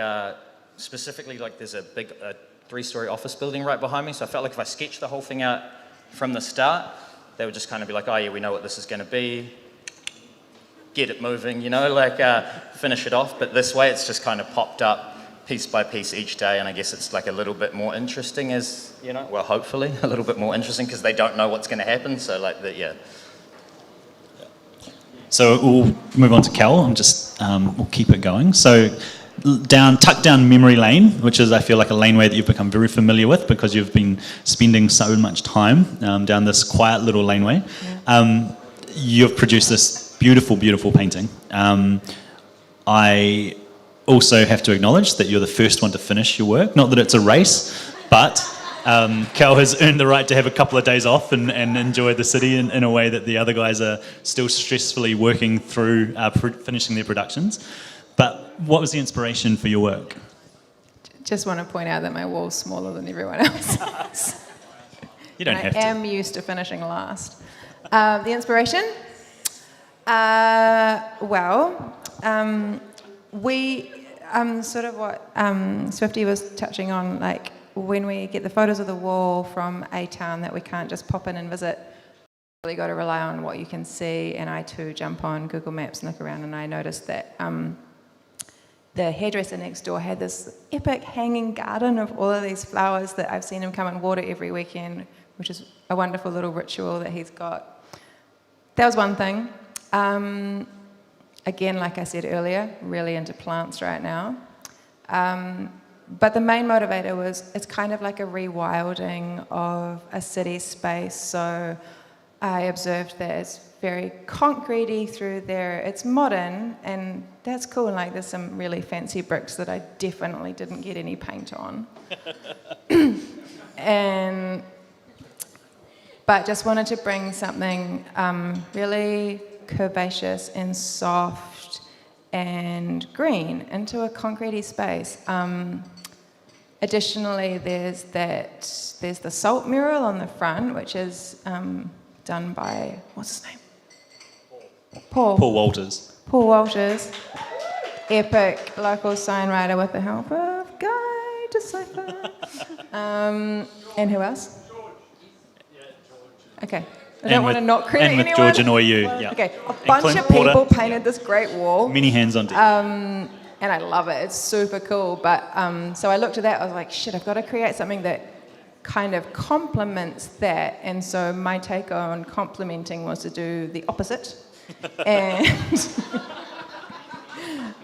specifically, like there's a big 3-story office building right behind me, so I felt like if I sketched the whole thing out from the start, they would just kind of be like, oh yeah, we know what this is going to be, get it moving, you know, like finish it off. But this way it's just kind of popped up piece by piece each day, and I guess it's like a little bit more interesting as, you know, well, hopefully a little bit more interesting because they don't know what's going to happen, so like that, yeah. So we'll move on to Kell and just, we'll keep it going. So tuck down memory lane, which is, I feel like, a laneway that you've become very familiar with because you've been spending so much time down this quiet little laneway. Yeah. You've produced this beautiful, beautiful painting. I also have to acknowledge that you're the first one to finish your work. Not that it's a race, but Kell has earned the right to have a couple of days off and enjoy the city in a way that the other guys are still stressfully working through finishing their productions. But what was the inspiration for your work? Just want to point out that my wall's smaller than everyone else's. You don't have to. I am used to finishing last. The inspiration? We sort of what Swifty was touching on, like when we get the photos of the wall from a town that we can't just pop in and visit, really got to rely on what you can see. And I too jump on Google Maps and look around, and I noticed that the hairdresser next door had this epic hanging garden of all of these flowers that I've seen him come and water every weekend, which is a wonderful little ritual that he's got. That was one thing. Again, like I said earlier, really into plants right now. But the main motivator was, it's kind of like a rewilding of a city space. So I observed that it's very concretey through there. It's modern, and that's cool. And like, there's some really fancy bricks that I definitely didn't get any paint on. But just wanted to bring something really curvaceous and soft and green into a concretey space. Additionally, there's the salt mural on the front, which is done by, what's his name? Paul Walters. Paul Walters, epic local sign writer with the help of Guy Decipher. And who else? Okay. I don't want to not credit anyone. And with George annoy you. Yeah. Okay. A bunch of people painted this great wall. Many hands on deck. And I love it. It's super cool. But so I looked at that. I was like, shit, I've got to create something that kind of complements that. And so my take on complementing was to do the opposite and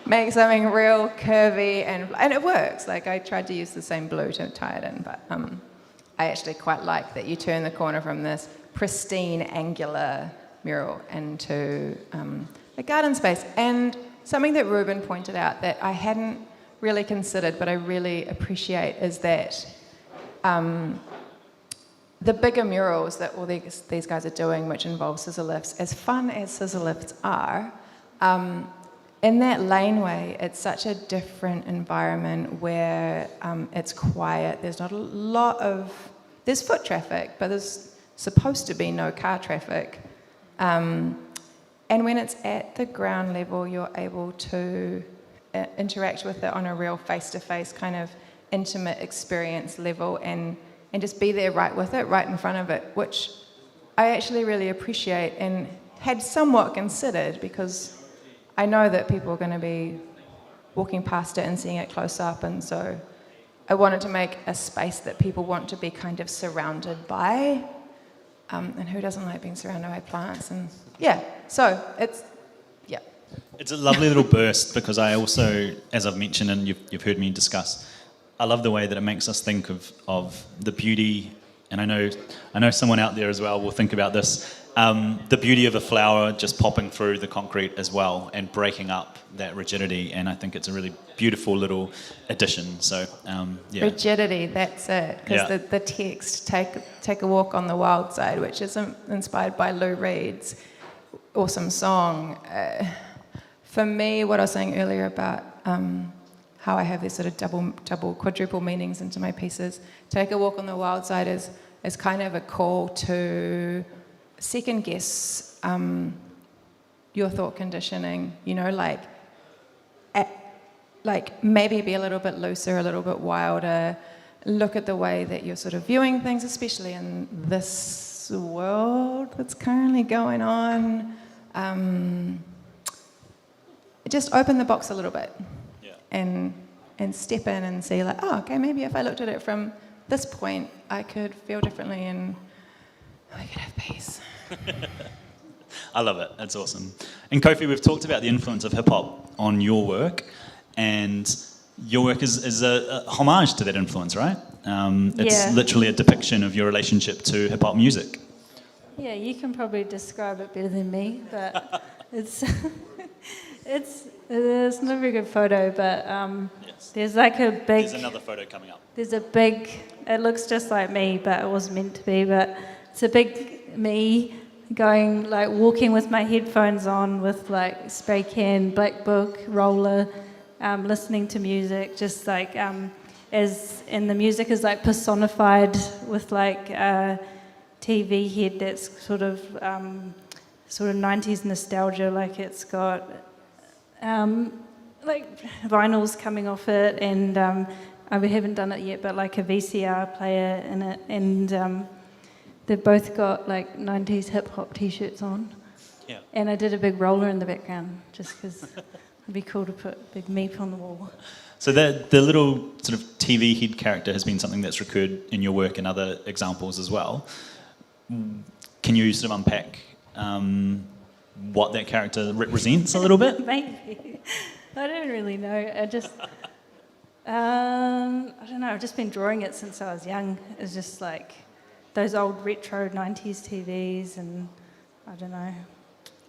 make something real curvy, and it works. Like, I tried to use the same blue to tie it in, but I actually quite like that you turn the corner from this pristine angular mural into a garden space. And something that Reuben pointed out that I hadn't really considered, but I really appreciate, is that the bigger murals that all these guys are doing, which involve scissor lifts, as fun as scissor lifts are, in that laneway, it's such a different environment where it's quiet. There's not a lot of... There's foot traffic, but there's supposed to be no car traffic. And when it's at the ground level, you're able to interact with it on a real face-to-face kind of intimate experience level, and just be there right with it, right in front of it, which I actually really appreciate and had somewhat considered, because I know that people are going to be walking past it and seeing it close up, and so I wanted to make a space that people want to be kind of surrounded by. And who doesn't like being surrounded by plants? And yeah, so it's, yeah. It's a lovely little burst, because I also, as I've mentioned and you've heard me discuss, I love the way that it makes us think of the beauty, and I know someone out there as well will think about this, the beauty of a flower just popping through the concrete as well and breaking up that rigidity, and I think it's a really beautiful little addition. So yeah. Rigidity, that's it. Because the text, take a walk on the wild side, which is inspired by Lou Reed's, awesome song. For me, what I was saying earlier about how I have these sort of double, quadruple meanings into my pieces, Take a Walk on the Wild Side is kind of a call to second guess your thought conditioning, you know, like maybe be a little bit looser, a little bit wilder, look at the way that you're sort of viewing things, especially in this world that's currently going on. Just open the box a little bit, and step in and see like, oh, okay, maybe if I looked at it from this point, I could feel differently and we could have peace. I love it. That's awesome. And Kophie, we've talked about the influence of hip-hop on your work, and your work is a homage to that influence, right? It's literally a depiction of your relationship to hip-hop music. Yeah, you can probably describe it better than me, but it's it's not a very good photo, but there's like a big... There's another photo coming up. There's a big... It looks just like me, but it wasn't meant to be, but it's a big me going, like walking with my headphones on with like spray can, black book, roller, listening to music, just like and the music is like personified with like a TV head that's sort of 90s nostalgia, like it's got like vinyls coming off it, and we haven't done it yet, but like a VCR player in it, and they've both got like 90s hip-hop t-shirts on. Yeah. And I did a big roller in the background, just because it'd be cool to put big Meep on the wall. So the little sort of TV head character has been something that's recurred in your work and other examples as well. Can you sort of unpack what that character represents a little bit? Maybe. I don't really know. I just... I don't know, I've just been drawing it since I was young. It's just like those old retro 90s TVs, and I don't know.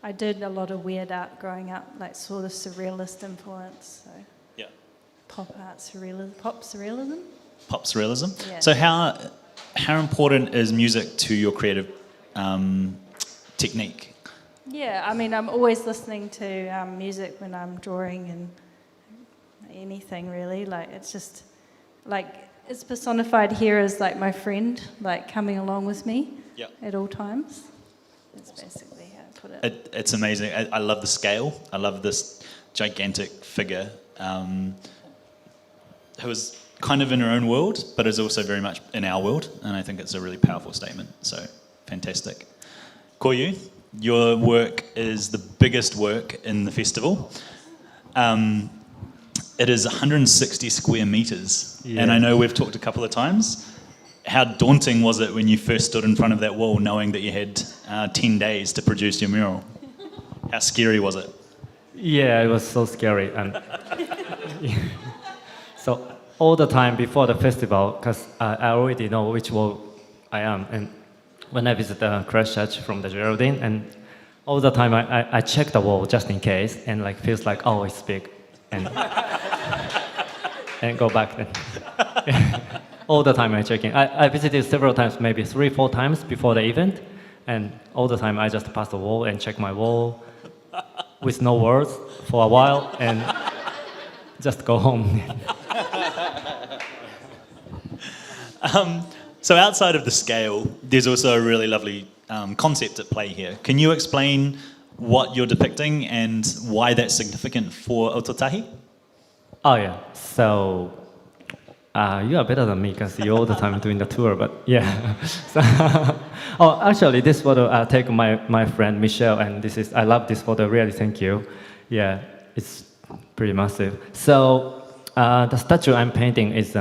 I did a lot of weird art growing up, like sort of surrealist influence. So Yeah. Pop art surrealism. Pop surrealism? Pop surrealism. Yeah. So how important is music to your creative technique? Yeah, I mean, I'm always listening to music when I'm drawing and anything really. Like, it's just, like, it's personified here as like my friend, like coming along with me at all times. That's basically how I put it. It's amazing. I love the scale. I love this gigantic figure who is kind of in her own world, but is also very much in our world, and I think it's a really powerful statement. So, fantastic. Koryu, your work is the biggest work in the festival. It is 160 square metres, and I know we've talked a couple of times. How daunting was it when you first stood in front of that wall knowing that you had 10 days to produce your mural? How scary was it? Yeah, it was so scary. And so all the time before the festival, because I already know which wall I am, and when I visit Christchurch from the Geraldine, and all the time I check the wall just in case, and like feels like, oh, it's big, and and go back then. All the time I'm checking. I visited several times, maybe 3-4 times before the event, and all the time I just pass the wall and check my wall with no words for a while and just go home. So outside of the scale, there's also a really lovely concept at play here. Can you explain what you're depicting and why that's significant for Ōtautahi? Oh yeah, so you are better than me because you're all the time doing the tour, but yeah. So, actually this photo I take my friend Michelle, and I love this photo, really, thank you. Yeah, it's pretty massive. So the statue I'm painting is,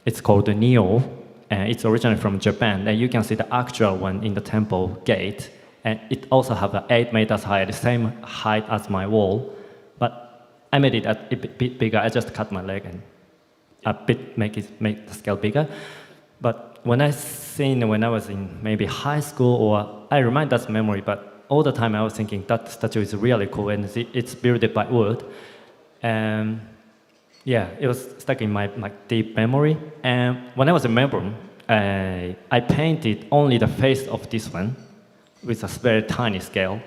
it's called the Neo, and it's originally from Japan, and you can see the actual one in the temple gate, and it also have 8 meters high, the same height as my wall, but I made it a bit bigger. I just cut my leg and a bit make the scale bigger. But when I was in maybe high school, or I remind that memory, but all the time I was thinking that statue is really cool, and it's built by wood. And yeah, it was stuck in my deep memory. And when I was in Melbourne, I painted only the face of this one with a very tiny scale.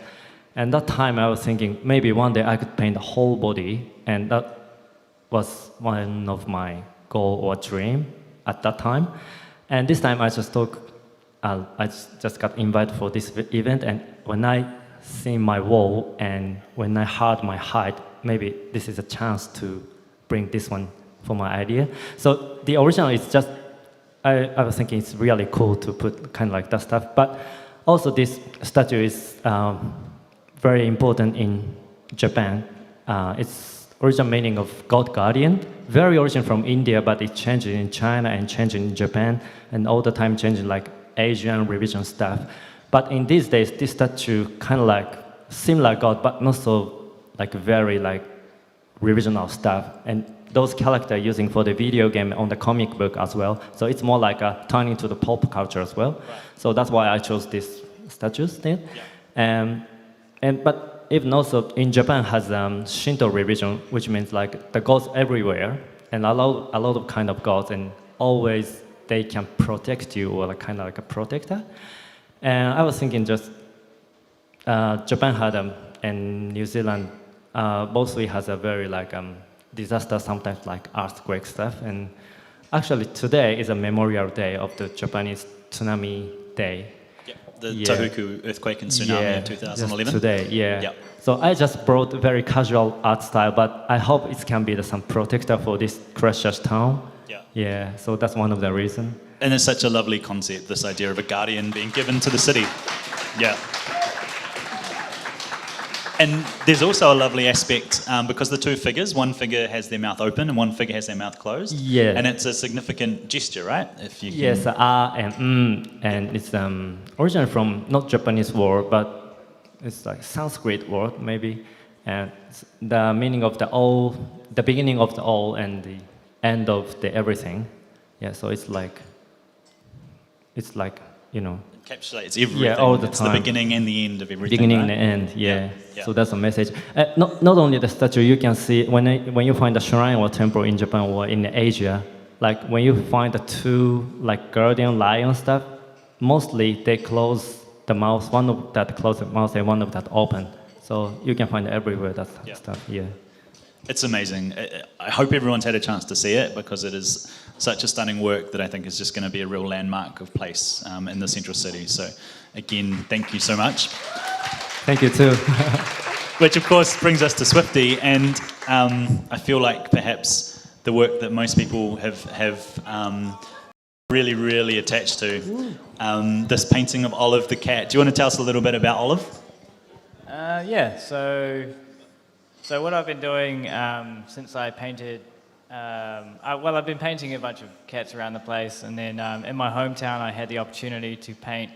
And that time I was thinking maybe one day I could paint the whole body, and that was one of my goal or dream at that time. And this time I just just got invited for this event, and when I see my wall and when I heard my height, maybe this is a chance to bring this one for my idea. So the original is just, I was thinking it's really cool to put kind of like that stuff, but also this statue is very important in Japan. Its original meaning of God Guardian, very origin from India, but it changed in China and changed in Japan, and all the time changing like Asian revision stuff. But in these days, this statue kind of like similar God, but not so like very like revisional stuff. And those characters using for the video game on the comic book as well. So it's more like a turning to the pop culture as well. Right. So that's why I chose this statues there. Yeah. But even also in Japan has Shinto religion, which means like the gods everywhere and a lot of kind of gods, and always they can protect you or like kind of like a protector. And I was thinking just Japan had and New Zealand mostly has a very like disaster, sometimes like earthquake stuff. And actually today is a memorial day of the Japanese tsunami day. Yeah, the Tohoku earthquake and tsunami in 2011. Just today, So I just brought a very casual art style, but I hope it can be some protector for this Christchurch town. Yeah, so that's one of the reasons. And it's such a lovely concept, this idea of a guardian being given to the city. Yeah. And there's also a lovely aspect, because the two figures, one figure has their mouth open and one figure has their mouth closed. Yeah. And it's a significant gesture, right? If you can... Yes, and it's originally from not Japanese word, but it's like Sanskrit word maybe. And the meaning of the all, the beginning of the all and the end of the everything. Yeah, so it's like, you know. Encapsulates everything. Yeah, all the it's time. The beginning and the end of everything. Beginning right? and the end, yeah. So that's a message. Not only the statue, you can see when you find a shrine or temple in Japan or in Asia, like when you find the two like guardian lion stuff, mostly they close the mouth, one of that close the mouth and one of that open. So you can find everywhere that stuff. Yeah. It's amazing. I hope everyone's had a chance to see it, because it is such a stunning work that I think is just going to be a real landmark of place in the central city. So again, thank you so much. Thank you too. Which of course brings us to Swifty, and I feel like perhaps the work that most people have really, really attached to, this painting of Olive the cat. Do you want to tell us a little bit about Olive? So what I've been doing since I painted, I've been painting a bunch of cats around the place, and then in my hometown I had the opportunity to paint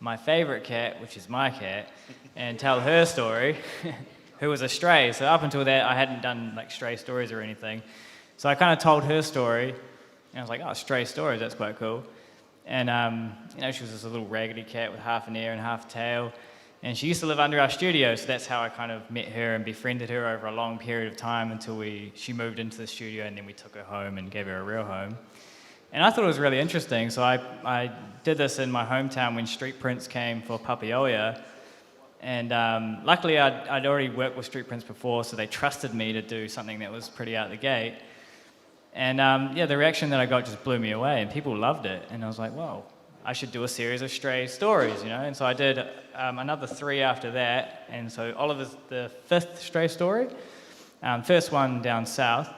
my favorite cat, which is my cat, and tell her story, who was a stray. So up until that I hadn't done like stray stories or anything. So I kind of told her story, and I was like, oh, stray stories, that's quite cool. And she was just a little raggedy cat with half an ear and half a tail. And she used to live under our studio, so that's how I kind of met her and befriended her over a long period of time until she moved into the studio, and then we took her home and gave her a real home. And I thought it was really interesting, so I did this in my hometown when street prints came for Papaioia. And luckily I'd already worked with street prints before, so they trusted me to do something that was pretty out the gate. And the reaction that I got just blew me away, and people loved it. And I was like, whoa, I should do a series of stray stories, you know? And so I did another 3 after that. And so Oliver's the 5th stray story. First one down south.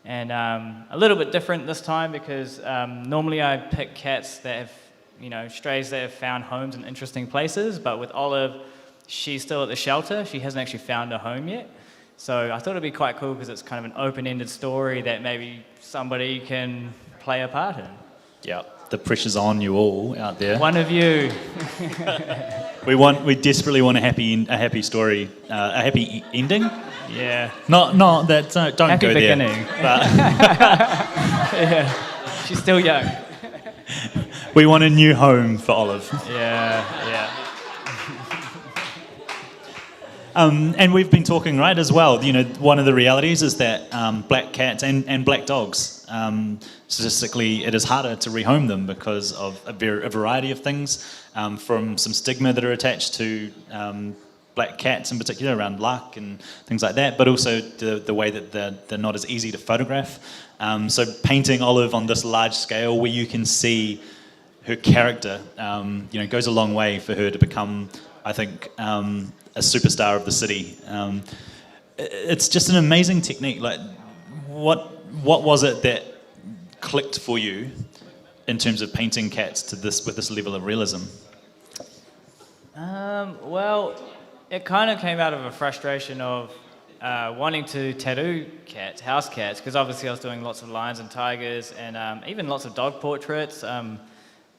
And a little bit different this time, because normally I pick cats that have, strays that have found homes in interesting places. But with Olive, she's still at the shelter. She hasn't actually found a home yet. So I thought it'd be quite cool, because it's kind of an open-ended story that maybe somebody can play a part in. Yeah. The pressure's on you all out there. One of you. We desperately want a happy story, a happy ending. Yeah. Not that. Don't happy go beginning. there. But yeah. She's still young. We want a new home for Olive. Yeah. And we've been talking, right, as well. One of the realities is that black cats and black dogs, statistically, it is harder to rehome them because of a variety of things, from some stigma that are attached to black cats in particular, around luck and things like that, but also the way that they're not as easy to photograph. So painting Olive on this large scale where you can see her character, goes a long way for her to become, I think, a superstar of the city. It's just an amazing technique. Like, what was it that clicked for you in terms of painting cats to this with this level of realism? Well, it kind of came out of a frustration of wanting to tattoo cats, house cats, because obviously I was doing lots of lions and tigers and even lots of dog portraits.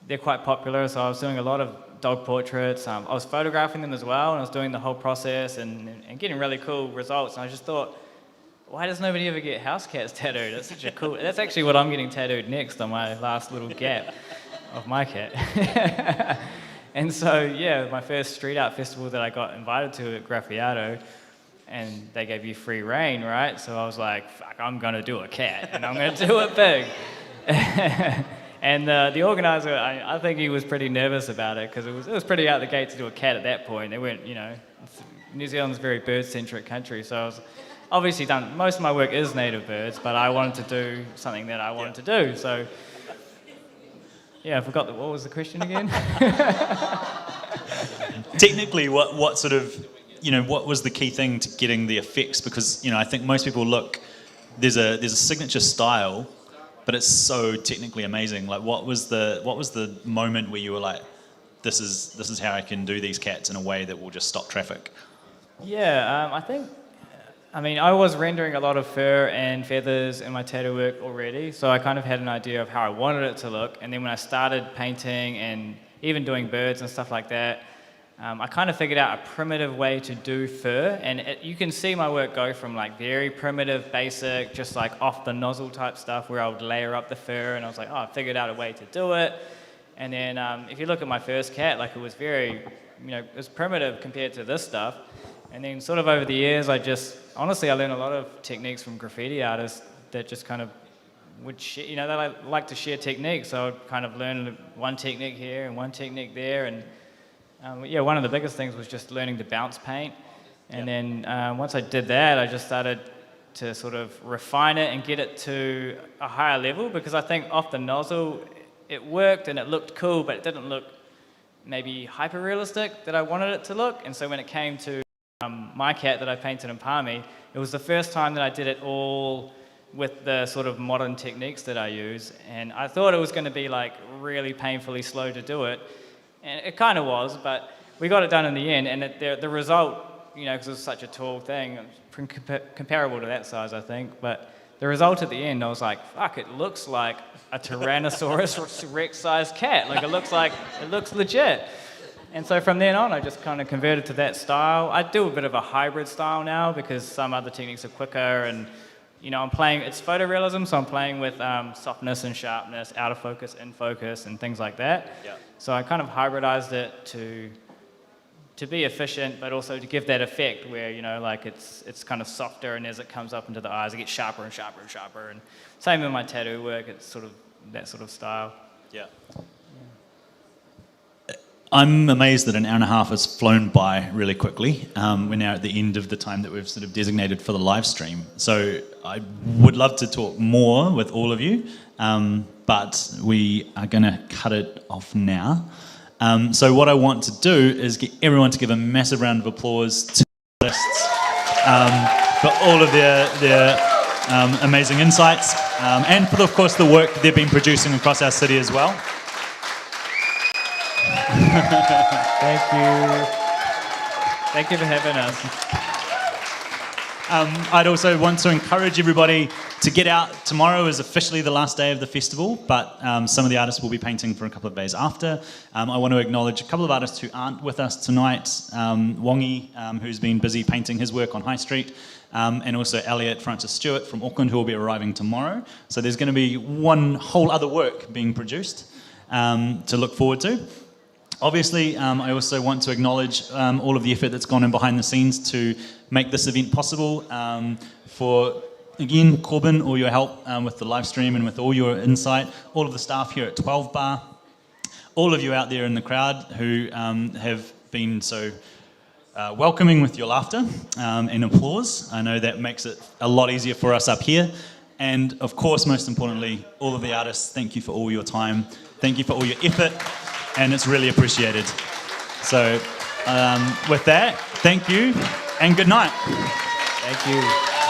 They're quite popular, so I was doing a lot of dog portraits. I was photographing them as well, and I was doing the whole process and getting really cool results. And I just thought, why does nobody ever get house cats tattooed? That's such a cool... That's actually what I'm getting tattooed next on my last little gap of my cat. And so, yeah, my first street art festival that I got invited to at Graffiato, and they gave you free reign, right? So I was like, fuck, I'm going to do a cat, and I'm going to do it big. And the organizer, I think he was pretty nervous about it, because it was pretty out the gate to do a cat at that point. They weren't, New Zealand's a very bird-centric country, so I was obviously done. Most of my work is native birds, but I wanted to do something that I wanted to do, so... Yeah, I forgot what was the question again? Technically, what sort of, what was the key thing to getting the effects? Because, I think most people look, there's a signature style, but it's so technically amazing. Like, what was the moment where you were like, this is how I can do these cats in a way that will just stop traffic? Yeah, I was rendering a lot of fur and feathers in my tattoo work already, so I kind of had an idea of how I wanted it to look, and then when I started painting and even doing birds and stuff like that, I kind of figured out a primitive way to do fur, and you can see my work go from like very primitive, basic, just like off the nozzle type stuff where I would layer up the fur, and I was like, oh, I figured out a way to do it. And then if you look at my first cat, like, it was very, it was primitive compared to this stuff. And then sort of over the years, I learned a lot of techniques from graffiti artists that just kind of would share, they like to share techniques. So I would kind of learn one technique here and one technique there. And one of the biggest things was just learning to bounce paint. And then once I did that, I just started to sort of refine it and get it to a higher level, because I think off the nozzle, it worked and it looked cool, but it didn't look maybe hyper-realistic that I wanted it to look. And so when it came to my cat that I painted in Palmy, it was the first time that I did it all with the sort of modern techniques that I use, and I thought it was going to be like really painfully slow to do it, and it kind of was, but we got it done in the end, and the result, because it was such a tall thing, comparable to that size, I think, but the result at the end, I was like, fuck, it looks like a Tyrannosaurus Rex-sized cat, like it looks legit. And so from then on, I just kind of converted to that style. I do a bit of a hybrid style now because some other techniques are quicker, and it's photorealism, so I'm playing with softness and sharpness, out of focus, in focus, and things like that. Yeah. So I kind of hybridized it to be efficient, but also to give that effect where it's kind of softer, and as it comes up into the eyes, it gets sharper and sharper and sharper. And same in my tattoo work, it's sort of that sort of style. Yeah. I'm amazed that an hour and a half has flown by really quickly. We're now at the end of the time that we've sort of designated for the live stream. So I would love to talk more with all of you, but we are going to cut it off now. So what I want to do is get everyone to give a massive round of applause to the artists for all of their amazing insights, and for, of course, the work they've been producing across our city as well. Thank you. Thank you for having us. I'd also want to encourage everybody to get out. Tomorrow is officially the last day of the festival, but some of the artists will be painting for a couple of days after. I want to acknowledge a couple of artists who aren't with us tonight. Wongi, who's been busy painting his work on High Street, and also Elliot Francis Stewart from Auckland, who will be arriving tomorrow. So there's going to be one whole other work being produced to look forward to. Obviously, I also want to acknowledge all of the effort that's gone in behind the scenes to make this event possible. For, again, Corbin, all your help with the live stream and with all your insight, all of the staff here at 12 Bar, all of you out there in the crowd who have been so welcoming with your laughter and applause. I know that makes it a lot easier for us up here. And of course, most importantly, all of the artists, thank you for all your time. Thank you for all your effort, and it's really appreciated. So with that, thank you and good night. Thank you.